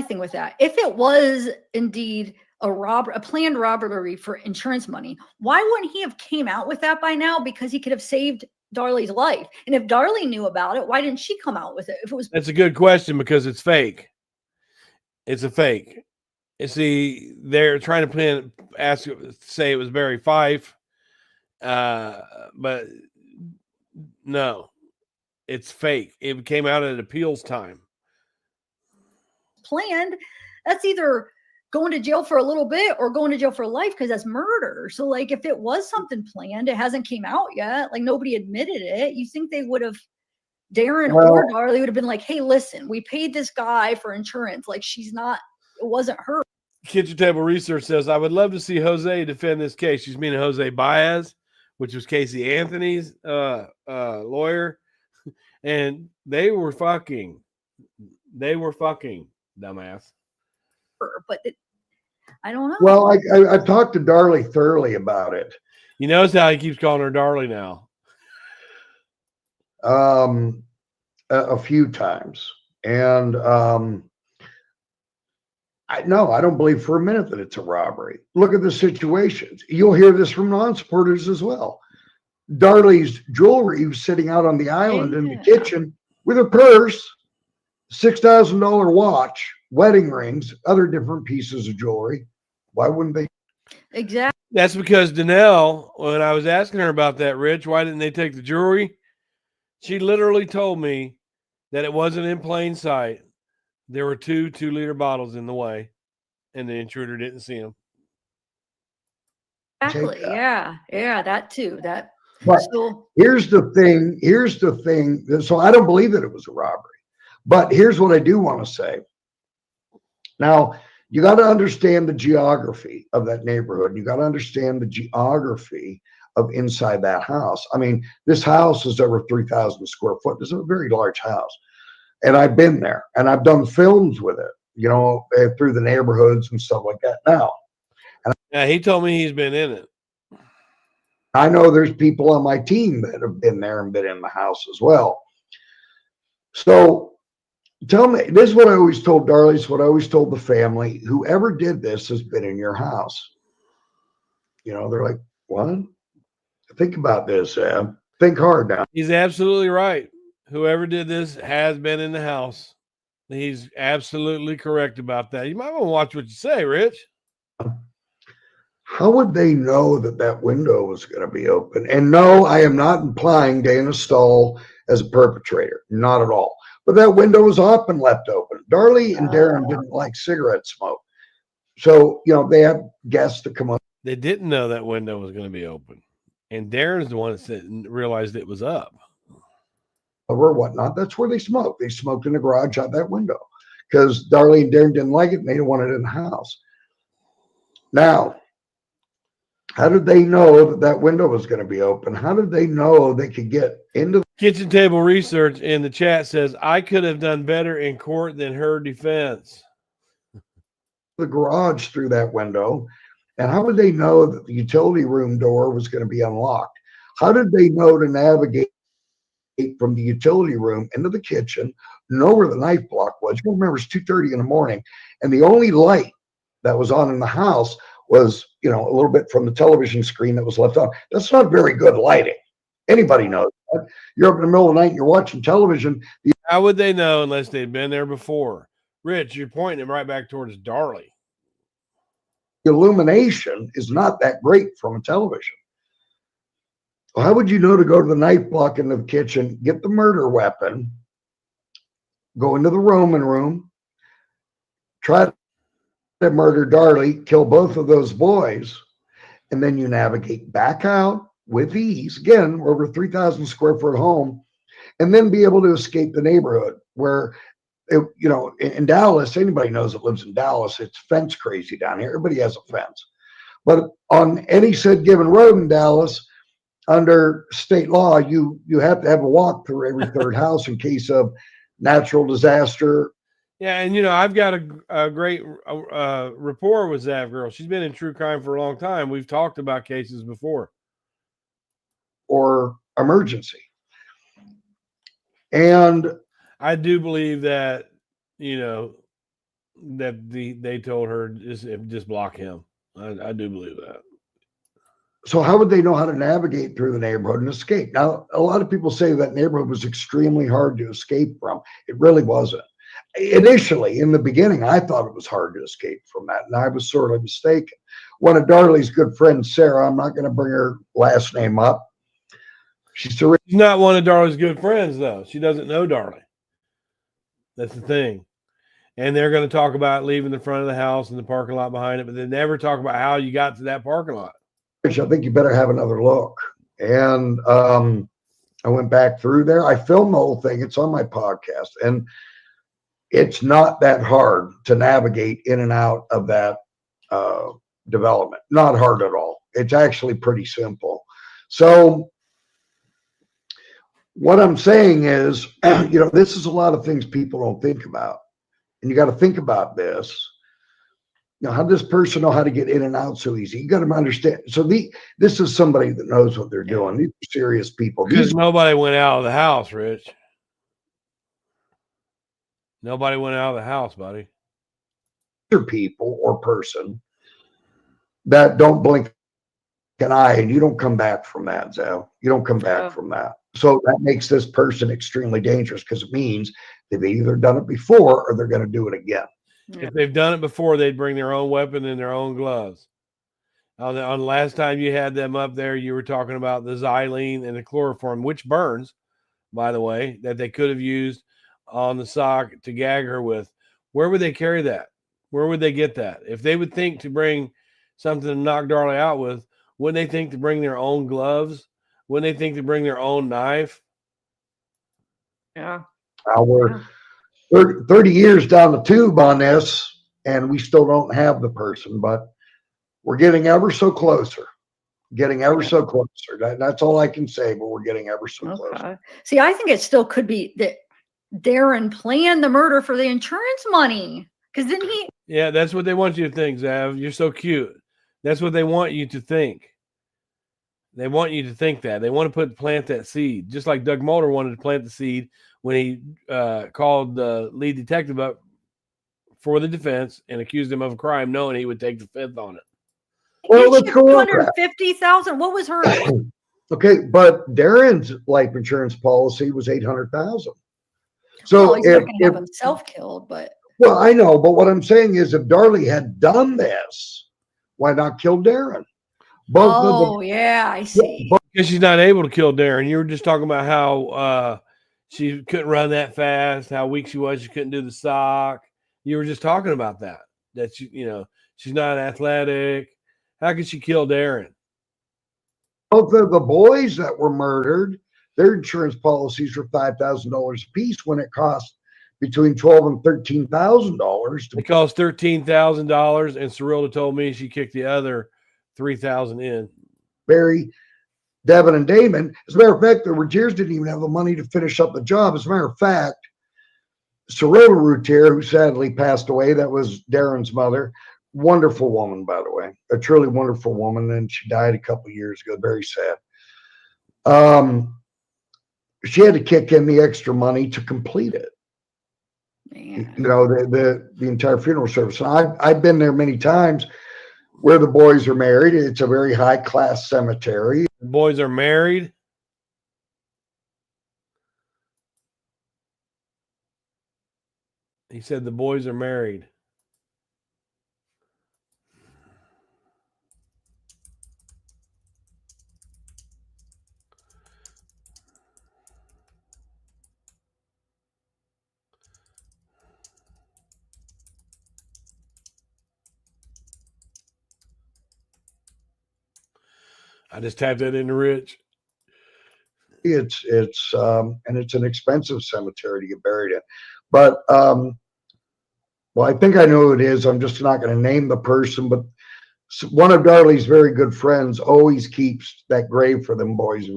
thing with that. If it was indeed a planned robbery for insurance money, why wouldn't he have came out with that by now? Because he could have saved Darlie's life. And if Darlie knew about it, why didn't she come out with it? If it was, that's a good question, because it's fake. It's a fake. You see, they're trying to say it was Barry Fife, but no, it's fake. It came out at appeals time. Planned. That's either going to jail for a little bit or going to jail for life, because that's murder. So, like, if it was something planned, it hasn't came out yet. Like, nobody admitted it. You think they would have? Darren or Darlie would have been like, "Hey, listen, we paid this guy for insurance. Like, she's not. It wasn't her." Kitchen Table Research says, I would love to see Jose defend this case. She's meaning Jose Baez, which was Casey Anthony's lawyer. And they were fucking, dumbass. But I don't know. Well, I talked to Darlie thoroughly about it. You notice how he keeps calling her Darlie now? A few times. And I don't believe for a minute that it's a robbery. Look at the situations. You'll hear this from non-supporters as well. Darlie's jewelry was sitting out on the island in the kitchen with her purse, $6,000 watch, wedding rings, other different pieces of jewelry. Why wouldn't they? Exactly. That's because Danelle, when I was asking her about that, Rich, why didn't they take the jewelry? She literally told me that it wasn't in plain sight. There were 2 2-liter bottles in the way, and the intruder didn't see them. Exactly. Yeah, that too. But here's the thing. So I don't believe that it was a robbery. But here's what I do want to say. Now, you got to understand the geography of that neighborhood. You got to understand the geography of inside that house. I mean, this house is over 3,000 square foot. It's a very large house. And I've been there and I've done films with it, you know, through the neighborhoods and stuff like that now. Yeah, he told me he's been in it. I know there's people on my team that have been there and been in the house as well. So tell me, this is what I always told Darlie, it's what I always told the family. Whoever did this has been in your house. You know, they're like, what? Think about this, Sam. Think hard now. He's absolutely right. Whoever did this has been in the house. He's absolutely correct about that. You might want to watch what you say, Rich. How would they know that that window was going to be open? And no, I am not implying Dana Stahl as a perpetrator. Not at all. But that window was up and left open. Darlie and Darren didn't like cigarette smoke. So, they have guests to come up. They didn't know that window was going to be open. And Darren's the one that realized it was up. Or whatnot. That's where they smoked. They smoked in the garage out that window because Darlie and Darren didn't like it and they didn't want it in the house. Now, how did they know that window was going to be open? How did they know they could get into the Kitchen Table Research in the chat says, I could have done better in court than her defense. The garage through that window? And how would they know that the utility room door was going to be unlocked? How did they know to navigate from the utility room into the kitchen, know where the knife block was? You remember it's 2:30 in the morning, and the only light that was on in the house was, a little bit from the television screen that was left on. That's not very good lighting. Anybody knows that. You're up in the middle of the night and you're watching television. How would they know unless they'd been there before? Rich, you're pointing them right back towards Darlie. The illumination is not that great from a television. Well, how would you know to go to the knife block in the kitchen, get the murder weapon, go into the Roman room, try to murder Darlie, kill both of those boys, and then you navigate back out with ease, again, over 3,000 square foot home, and then be able to escape the neighborhood where, in Dallas, anybody knows that lives in Dallas, it's fence crazy down here. Everybody has a fence. But on any said given road in Dallas, under state law, you have to have a walk through every third house in case of natural disaster. Yeah, and I've got a great rapport with that girl. She's been in true crime for a long time. We've talked about cases before. Or emergency. And I do believe that, that they told her just block him. I do believe that. So how would they know how to navigate through the neighborhood and escape? Now, a lot of people say that neighborhood was extremely hard to escape from. It really wasn't. Initially, in the beginning, I thought it was hard to escape from that, and I was sort of mistaken. One of Darlie's good friends, Sarah, I'm not going to bring her last name up. She's not one of Darlie's good friends, though. She doesn't know Darlie. That's the thing. And they're going to talk about leaving the front of the house and the parking lot behind it, but they never talk about how you got to that parking lot. I think you better have another look. And I went back through there. I filmed the whole thing. It's on my podcast. And it's not that hard to navigate in and out of that development. Not hard at all. It's actually pretty simple. So what I'm saying is, this is a lot of things people don't think about. And you got to think about this. How does this person know how to get in and out so easy? You got to understand. So this is somebody that knows what they're doing. These are serious people. Because nobody went out of the house, Rich. Nobody went out of the house, buddy. People or person that don't blink an eye, and you don't come back from that, Zell. You don't come back from that. So that makes this person extremely dangerous because it means they've either done it before or they're going to do it again. Yeah. If they've done it before, they'd bring their own weapon and their own gloves. On the last time you had them up there, you were talking about the xylene and the chloroform, which burns, by the way, that they could have used on the sock to gag her with. Where would they carry that? Where would they get that? If they would think to bring something to knock Darlie out with, wouldn't they think to bring their own gloves? Wouldn't they think to bring their own knife? Yeah. We're 30 years down the tube on this, and we still don't have the person, but we're getting ever so closer. That's all I can say, but we're getting ever so closer. See, I think it still could be that Darren planned the murder for the insurance money. Because then Yeah, that's what they want you to think, Zav. You're so cute. That's what they want you to think. They want you to think that. They want to plant that seed. Just like Doug Mulder wanted to plant the seed when he called the lead detective up for the defense and accused him of a crime, knowing he would take the fifth on it. Well, let's go on. $250,000. What was hers? Okay, but Darren's life insurance policy was $800,000. So he's not going to have himself killed, but well, I know, but what I'm saying is, if Darlie had done this, why not kill Darren? Yeah, I see. Because she's not able to kill Darren. You were just talking about how she couldn't run that fast, how weak she was, she couldn't do the sock. You were just talking about that she, she's not athletic. How could she kill Darren? Both of the boys that were murdered, their insurance policies were $5,000 a piece when it cost between $12,000 and $13,000. It cost $13,000, and Cirilda told me she kicked the other $3,000 in. Barry, Devin, and Damon. As a matter of fact, the Routiers didn't even have the money to finish up the job. As a matter of fact, Cirilda Routier, who sadly passed away, that was Darren's mother. Wonderful woman, by the way, a truly wonderful woman. And she died a couple of years ago. Very sad. She had to kick in the extra money to complete it. Man. The entire funeral service. And I've been there many times where the boys are married. It's a very high class cemetery. The boys are married. He said the boys are married. I just tapped that into Rich. It's and it's an expensive cemetery to get buried in. But well, I think I know who it is. I'm just not going to name the person, but one of Darlie's very good friends always keeps that grave for them boys.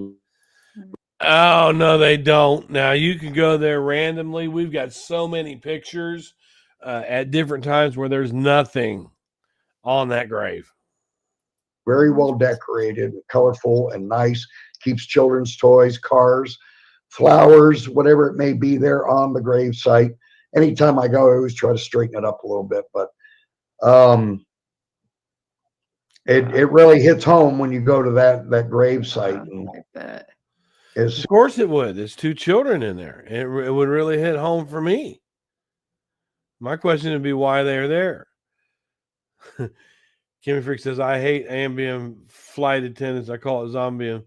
Oh, no, they don't. Now, you can go there randomly. We've got so many pictures at different times where there's nothing on that grave. Very well decorated, colorful, and nice. Keeps children's toys, cars, flowers, whatever it may be there on the grave site. Anytime I go, I always try to straighten it up a little bit, but it really hits home when you go to that grave site. And of course it would. There's two children in there. It would really hit home for me. My question would be why they're there. Kimmy Freak says, I hate Ambien flight attendants. I call it Zombium.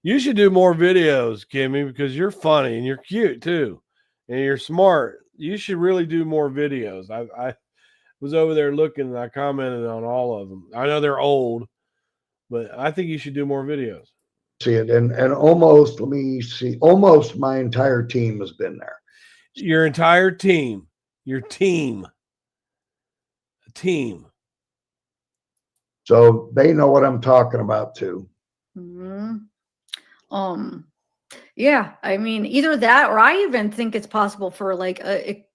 You should do more videos, Kimmy, because you're funny and you're cute too. And you're smart. You should really do more videos. I was over there looking and I commented on all of them. I know they're old, but I think you should do more videos. See it. And almost, let me see, almost my entire team has been there. Your entire team. Your team. A team. So they know what I'm talking about too. Mm-hmm. Yeah, I mean, either that, or I even think it's possible for like a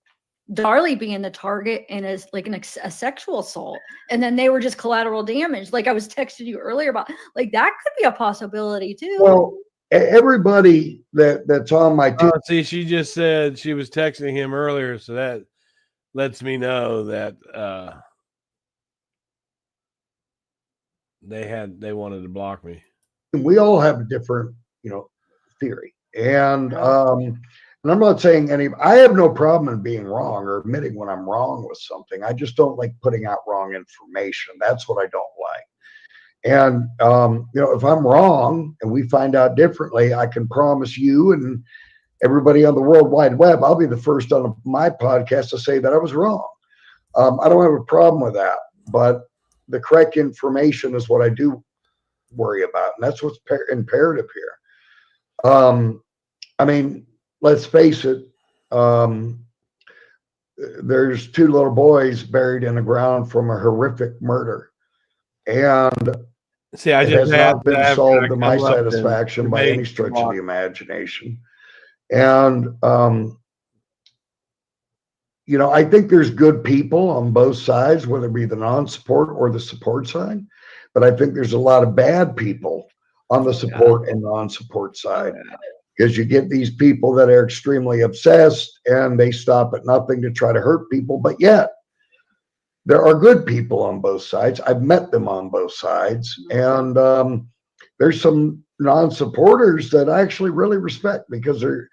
Darlie being the target and as like a sexual assault, and then they were just collateral damage. Like I was texting you earlier about, like that could be a possibility too. Well, everybody that's on my team. See, she just said she was texting him earlier, so that lets me know that they wanted to block me. We all have a different, theory. And I'm not saying I have no problem in being wrong or admitting when I'm wrong with something. I just don't like putting out wrong information. That's what I don't like. And, if I'm wrong and we find out differently, I can promise you and everybody on the World Wide Web, I'll be the first on my podcast to say that I was wrong. I don't have a problem with that, but the correct information is what I do worry about. And that's what's imperative here. I mean, let's face it. There's two little boys buried in the ground from a horrific murder. And see, it has not been solved to my satisfaction by any stretch of the imagination. And, I think there's good people on both sides, whether it be the non-support or the support side. But I think there's a lot of bad people on the support and non-support side, because you get these people that are extremely obsessed and they stop at nothing to try to hurt people. But yet there are good people on both sides. I've met them on both sides. And there's some non-supporters that I actually really respect because they're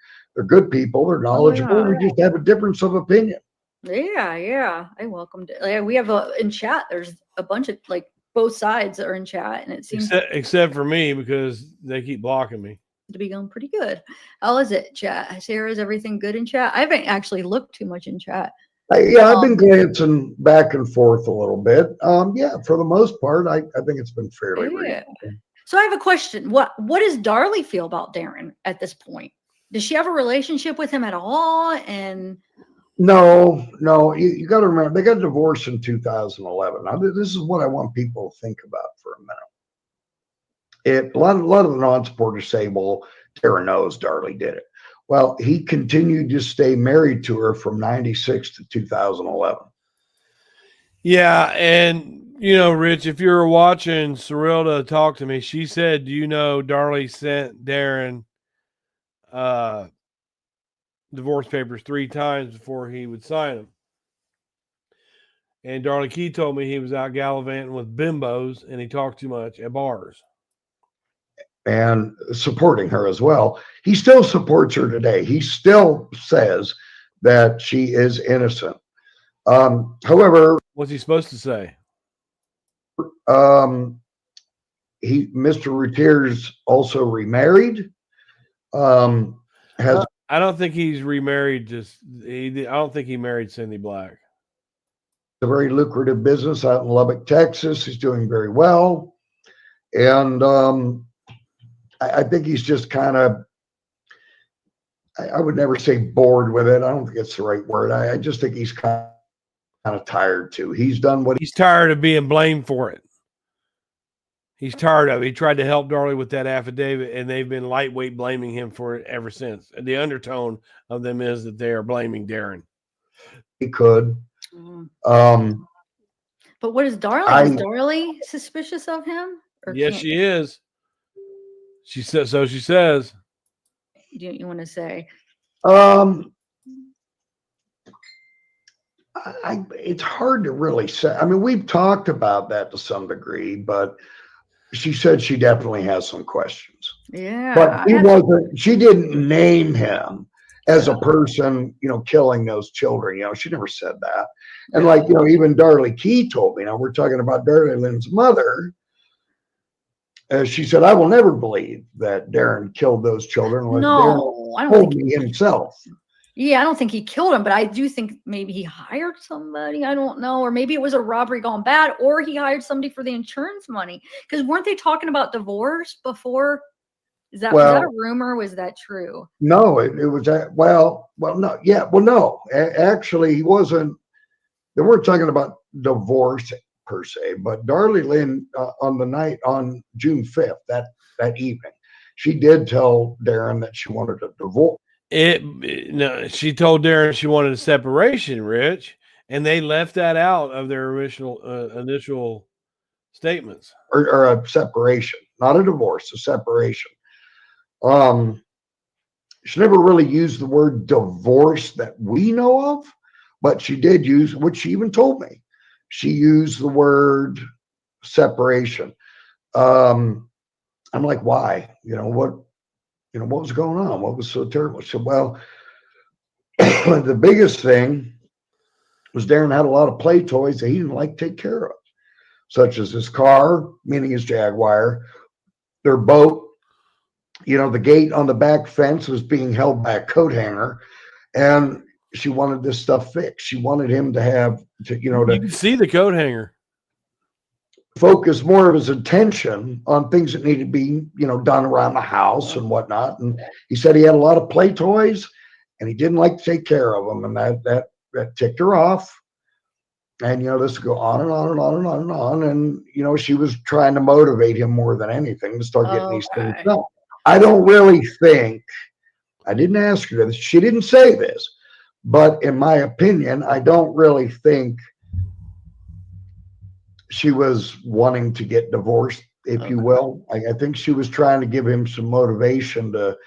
good people. They're knowledgeable. We just have a difference of opinion. Yeah. I welcomed it. Like, we have in chat, there's a bunch of like both sides are in chat, and it seems except for me, because they keep blocking me. to be going pretty good. How is it, chat? Sarah, is everything good in chat? I haven't actually looked too much in chat. Yeah, I've been glancing back and forth a little bit. Yeah, for the most part, I think it's been fairly reasonable. So I have a question. What does Darlie feel about Darren at this point? Does she have a relationship with him at all? And no, you got to remember they got divorced in 2011. Now, this is what I want people to think about for a minute. A lot of the non-supporters say, "Well, Darren knows Darlie did it." Well, he continued to stay married to her from 96 to 2011. Yeah, and Rich, if you were watching Cyrilda talk to me, she said, Darlie sent Darren divorce papers 3 times before he would sign them. And Darlie Key told me he was out gallivanting with bimbos and he talked too much at bars. And supporting her as well. He still supports her today. He still says that she is innocent. However, what's he supposed to say? Mr. Routier's also remarried. I don't think he's remarried. I don't think he married Cindy Black. A very lucrative business out in Lubbock, Texas. He's doing very well. And I think he's just kind of, I would never say bored with it. I don't think it's the right word. I just think he's kind of tired too. He's done what he's tired of being blamed for it. He's tired of it. He tried to help Darlie with that affidavit, and they've been lightweight blaming him for it ever since. The undertone of them is that they are blaming Darren. He could. But what is Darlie? Is Darlie suspicious of him? Yes, she is. She says so. She says. Do you want to say? It's hard to really say. I mean, we've talked about that to some degree, but she said she definitely has some questions. Yeah. But she didn't name him as a person, killing those children. She never said that. And even Darlie Key told me, now we're talking about Darlie Lynn's mother. She said, I will never believe that Darren killed those children. No, I don't told me himself. Yeah, I don't think he killed him, but I do think maybe he hired somebody. I don't know. Or maybe it was a robbery gone bad, or he hired somebody for the insurance money. Because weren't they talking about divorce before? Was that a rumor? Was that true? No, it was no. Yeah, no. Actually, he wasn't. They weren't talking about divorce per se, but Darlie Lynn on the night on June 5th, that evening, she did tell Darren that she wanted a divorce. No, she told Darren she wanted a separation, Rich, and they left that out of their initial statements. Or a separation, not a divorce, a separation. She never really used the word divorce that we know of, but she did use, which she even told me, she used the word separation. I'm like, why? What was going on? What was so terrible? She said, well, the biggest thing was Darren had a lot of play toys that he didn't like to take care of, such as his car, meaning his Jaguar, their boat. The gate on the back fence was being held by a coat hanger, and she wanted this stuff fixed. She wanted him to you can see the coat hanger, focus more of his attention on things that needed to be, done around the house and whatnot. And he said he had a lot of play toys and he didn't like to take care of them. And that ticked her off. And, this would go on and on and on and on and on. And, she was trying to motivate him more than anything to start getting these things done. I don't really think, I didn't ask her this, she didn't say this, but in my opinion, I don't really think she was wanting to get divorced, if you will. I think she was trying to give him some motivation to.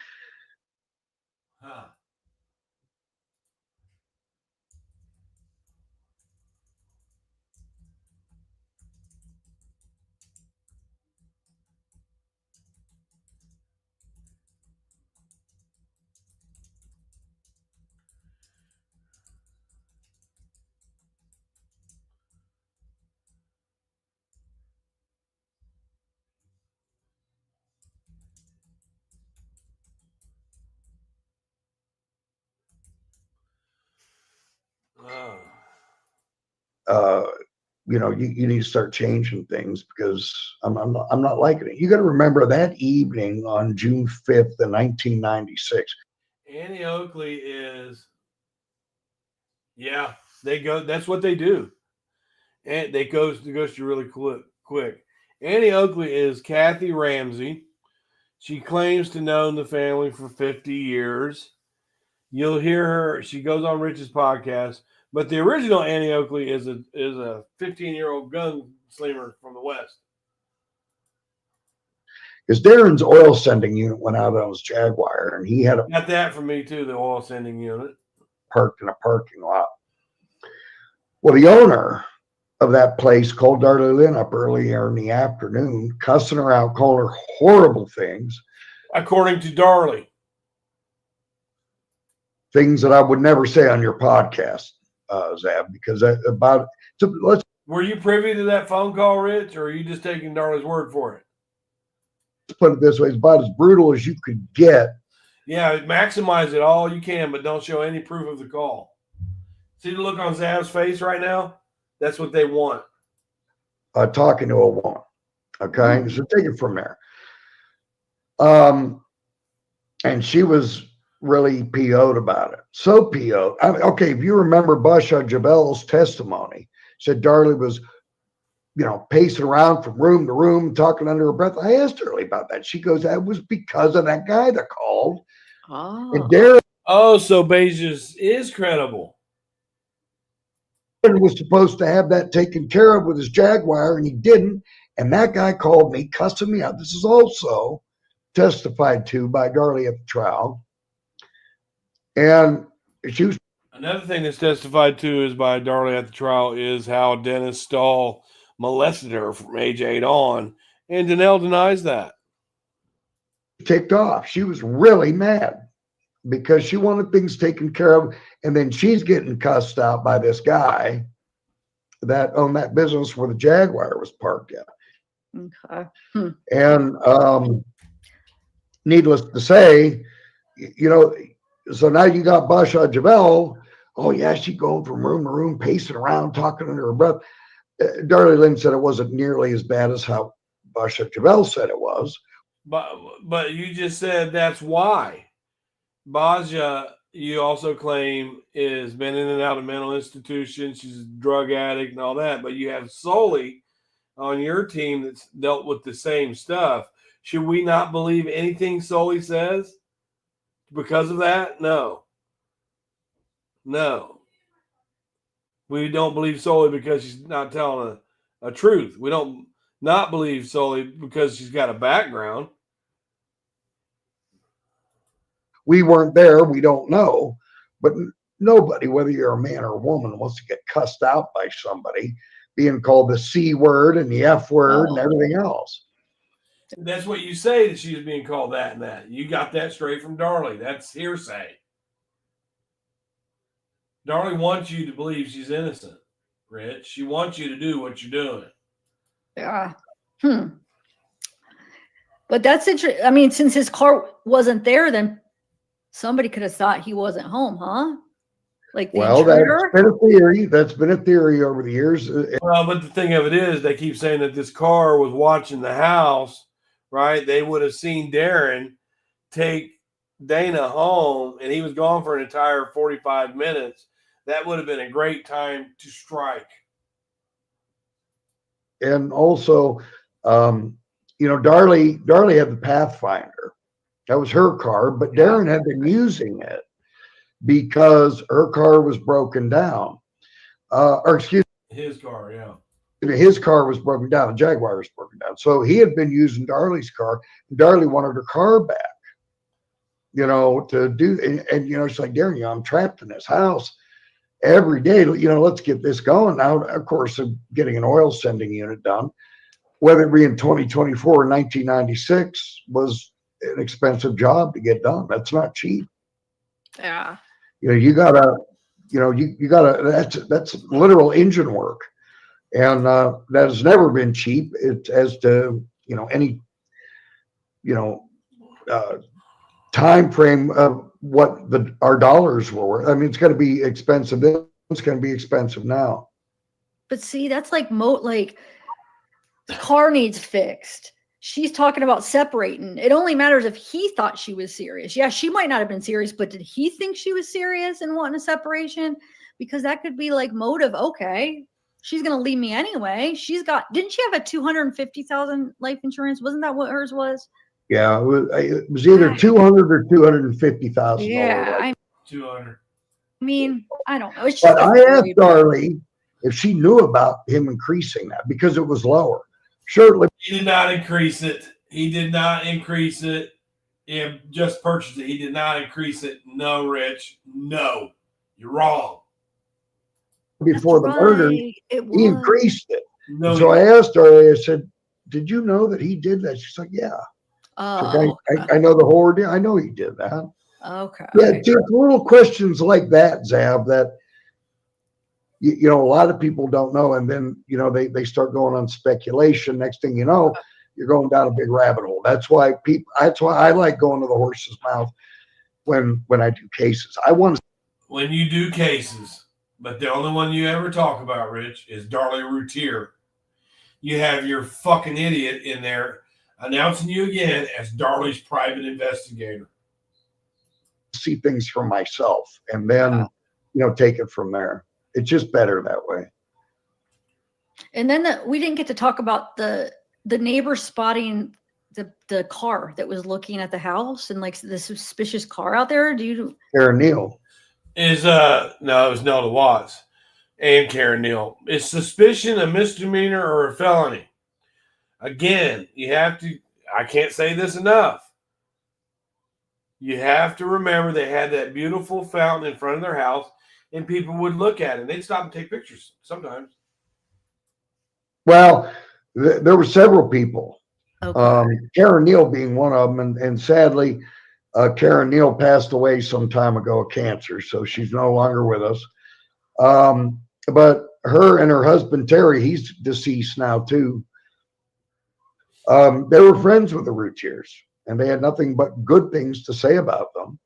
You know, you need to start changing things because I'm not liking it. You got to remember that evening on June 5th, 1996. Annie Oakley is, yeah, they go. That's what they do, and they goes to you really quick. Annie Oakley is Kathy Ramsey. She claims to know the family for 50 years. You'll hear her. She goes on Rich's podcast, but the original Annie Oakley is a 15-year-old gunslinger from the West. Because Darren's oil sending unit went out on his Jaguar, and he had got that from me too. The oil sending unit parked in a parking lot. Well, the owner of that place called Darlie Lynn up earlier in the afternoon, cussing her out, calling her horrible things. According to Darlie. Things that I would never say on your podcast, Zab, because Were you privy to that phone call, Rich, or are you just taking Darlie's word for it? Let's put it this way, it's about as brutal as you could get. Yeah, maximize it all you can, but don't show any proof of the call. See the look on Zab's face right now? That's what they want. Talking to a woman. Okay, so take it from there. And she was really PO'd about it. So PO'd. Okay, if you remember BryanSt.John's testimony, said Darlie was, you know, pacing around from room to room, talking under her breath. I asked Darlie about that. She goes, that was because of that guy that called. Oh. And Darren. Oh, so Bejas is credible. Was supposed to have that taken care of with his Jaguar, and he didn't. And that guy called me, cussing me out. This is also testified to by Darlie at the trial. And she was. Another thing that's testified to is by Darlie at the trial is how Dennis Stahl molested her from age 8 on, and Danelle denies that. Ticked off. She was really mad because she wanted things taken care of, and then she's getting cussed out by this guy that owned that business where the Jaguar was parked at. Okay. And needless to say, you know, so now you got BryanSt.John. Oh yeah, she going from room to room, pacing around, talking under her breath. Darlie Lynn said it wasn't nearly as bad as how BryanSt.John said it was. But you just said that's why. Baja, you also claim, is been in and out of mental institutions. She's a drug addict and all that. But you have Sully on your team that's dealt with the same stuff. Should we not believe anything Sully says because of that? No. We don't believe Sully because she's not telling a truth. We don't not believe Sully because she's got a background. We weren't there. We don't know. But nobody, whether you're a man or a woman, wants to get cussed out by somebody, being called the C word and the F word and everything else. That's what you say, that she was being called that and that. You got that straight from Darlie. That's hearsay. Darlie wants you to believe she's innocent, Rich. She wants you to do what you're doing. Yeah. But that's interesting. I mean, since his car wasn't there, then somebody could have thought he wasn't home, huh? Like the intruder? That's been a theory. That's been a theory over the years. Well, but the thing of it is, they keep saying that this car was watching the house, right? They would have seen Darren take Dana home, and he was gone for an entire 45 minutes. That would have been a great time to strike. And also, you know, Darlie had the Pathfinder. That was her car, but Darren had been using it because her car was broken down. Or excuse me. His car, yeah. His car was broken down. The Jaguar was broken down. So he had been using Darlie's car. Darlie wanted her car back, you know, to do. And you know, it's like, Darren, you know, I'm trapped in this house every day. You know, let's get this going. Now, of course, getting an oil sending unit done, whether it be in 2024 or 1996, was an expensive job to get done. That's not cheap. Yeah. You know, you gotta, that's literal engine work. And that has never been cheap. It as to, you know, any, you know, time frame of what our dollars were worth. I mean, it's going to be expensive It's going to be expensive now. But see, that's like the car needs fixed. She's talking about separating. It only matters if he thought she was serious. Yeah, she might not have been serious, but did he think she was serious and wanting a separation? Because that could be like motive. Okay, she's gonna leave me anyway. Didn't she have a $250,000 life insurance? Wasn't that what hers was? Yeah, it was either $200,000 or $250,000. Yeah, 200. I mean, I don't know. It's But just I asked Darlie if she knew about him increasing that because it was lower. Surely he did not increase it. He did not increase it. He just purchased it. He did not increase it. No, Rich. No, you're wrong. Before the murder, he increased it. No, so I asked Darlie, I said, "Did you know that he did that?" She's like, "Yeah." Oh, I know the whole deal. I know he did that. Okay. Yeah, just little questions like that, Zab, that you know, a lot of people don't know, and then they start going on speculation. Next thing you know, you're going down a big rabbit hole. That's why I like going to the horse's mouth when I do cases. When you do cases, but the only one you ever talk about, Rich, is Darlie Routier. You have your fucking idiot in there announcing you again as Darlie's private investigator. See things for myself, and then take it from there. It's just better that way. And then we didn't get to talk about the neighbor spotting the car that was looking at the house and like the suspicious car out there. Karen Neal is no, it was Nelda Watts and Karen Neal. Is suspicion a misdemeanor or a felony? Again, you have to. I can't say this enough. You have to remember they had that beautiful fountain in front of their house, and people would look at it. And they'd stop and take pictures sometimes. Well, there were several people. Okay. Karen Neal being one of them, and sadly, Karen Neal passed away some time ago of cancer, so she's no longer with us. But her and her husband Terry, he's deceased now too. They were friends with the Routiers, and they had nothing but good things to say about them.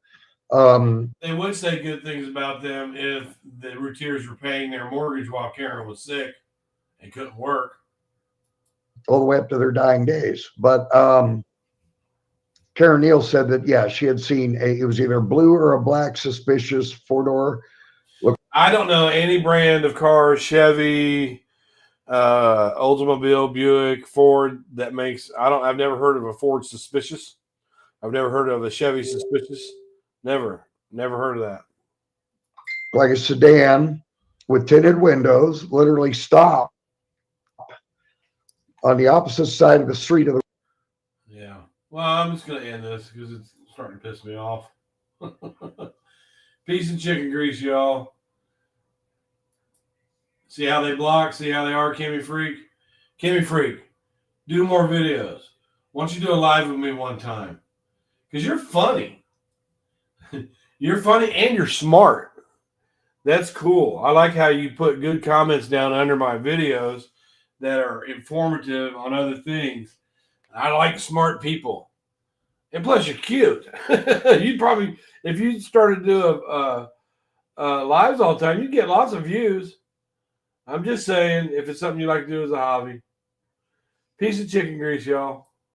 They would say good things about them if the Routiers were paying their mortgage while Karen was sick and couldn't work. All the way up to their dying days. But Karen Neal said that, yeah, she had seen it was either blue or a black suspicious four-door. I don't know any brand of car, Chevy, Oldsmobile, Buick, Ford that makes. I've never heard of a Ford suspicious. I've never heard of a Chevy suspicious. Never heard of that. Like a sedan with tinted windows, literally stop on the opposite side of the street of the. Yeah. Well, I'm just going to end this because it's starting to piss me off. Peace and chicken grease, y'all. See how they block? See how they are, Kimmy Freak? Kimmy Freak, do more videos. Why don't you do a live with me one time? Because you're funny. You're funny and you're smart. That's cool. I like how you put good comments down under my videos that are informative on other things. I like smart people. And plus, you're cute. You'd probably, if you started to do lives all the time, you'd get lots of views. I'm just saying, if it's something you like to do as a hobby. Piece of chicken grease, y'all.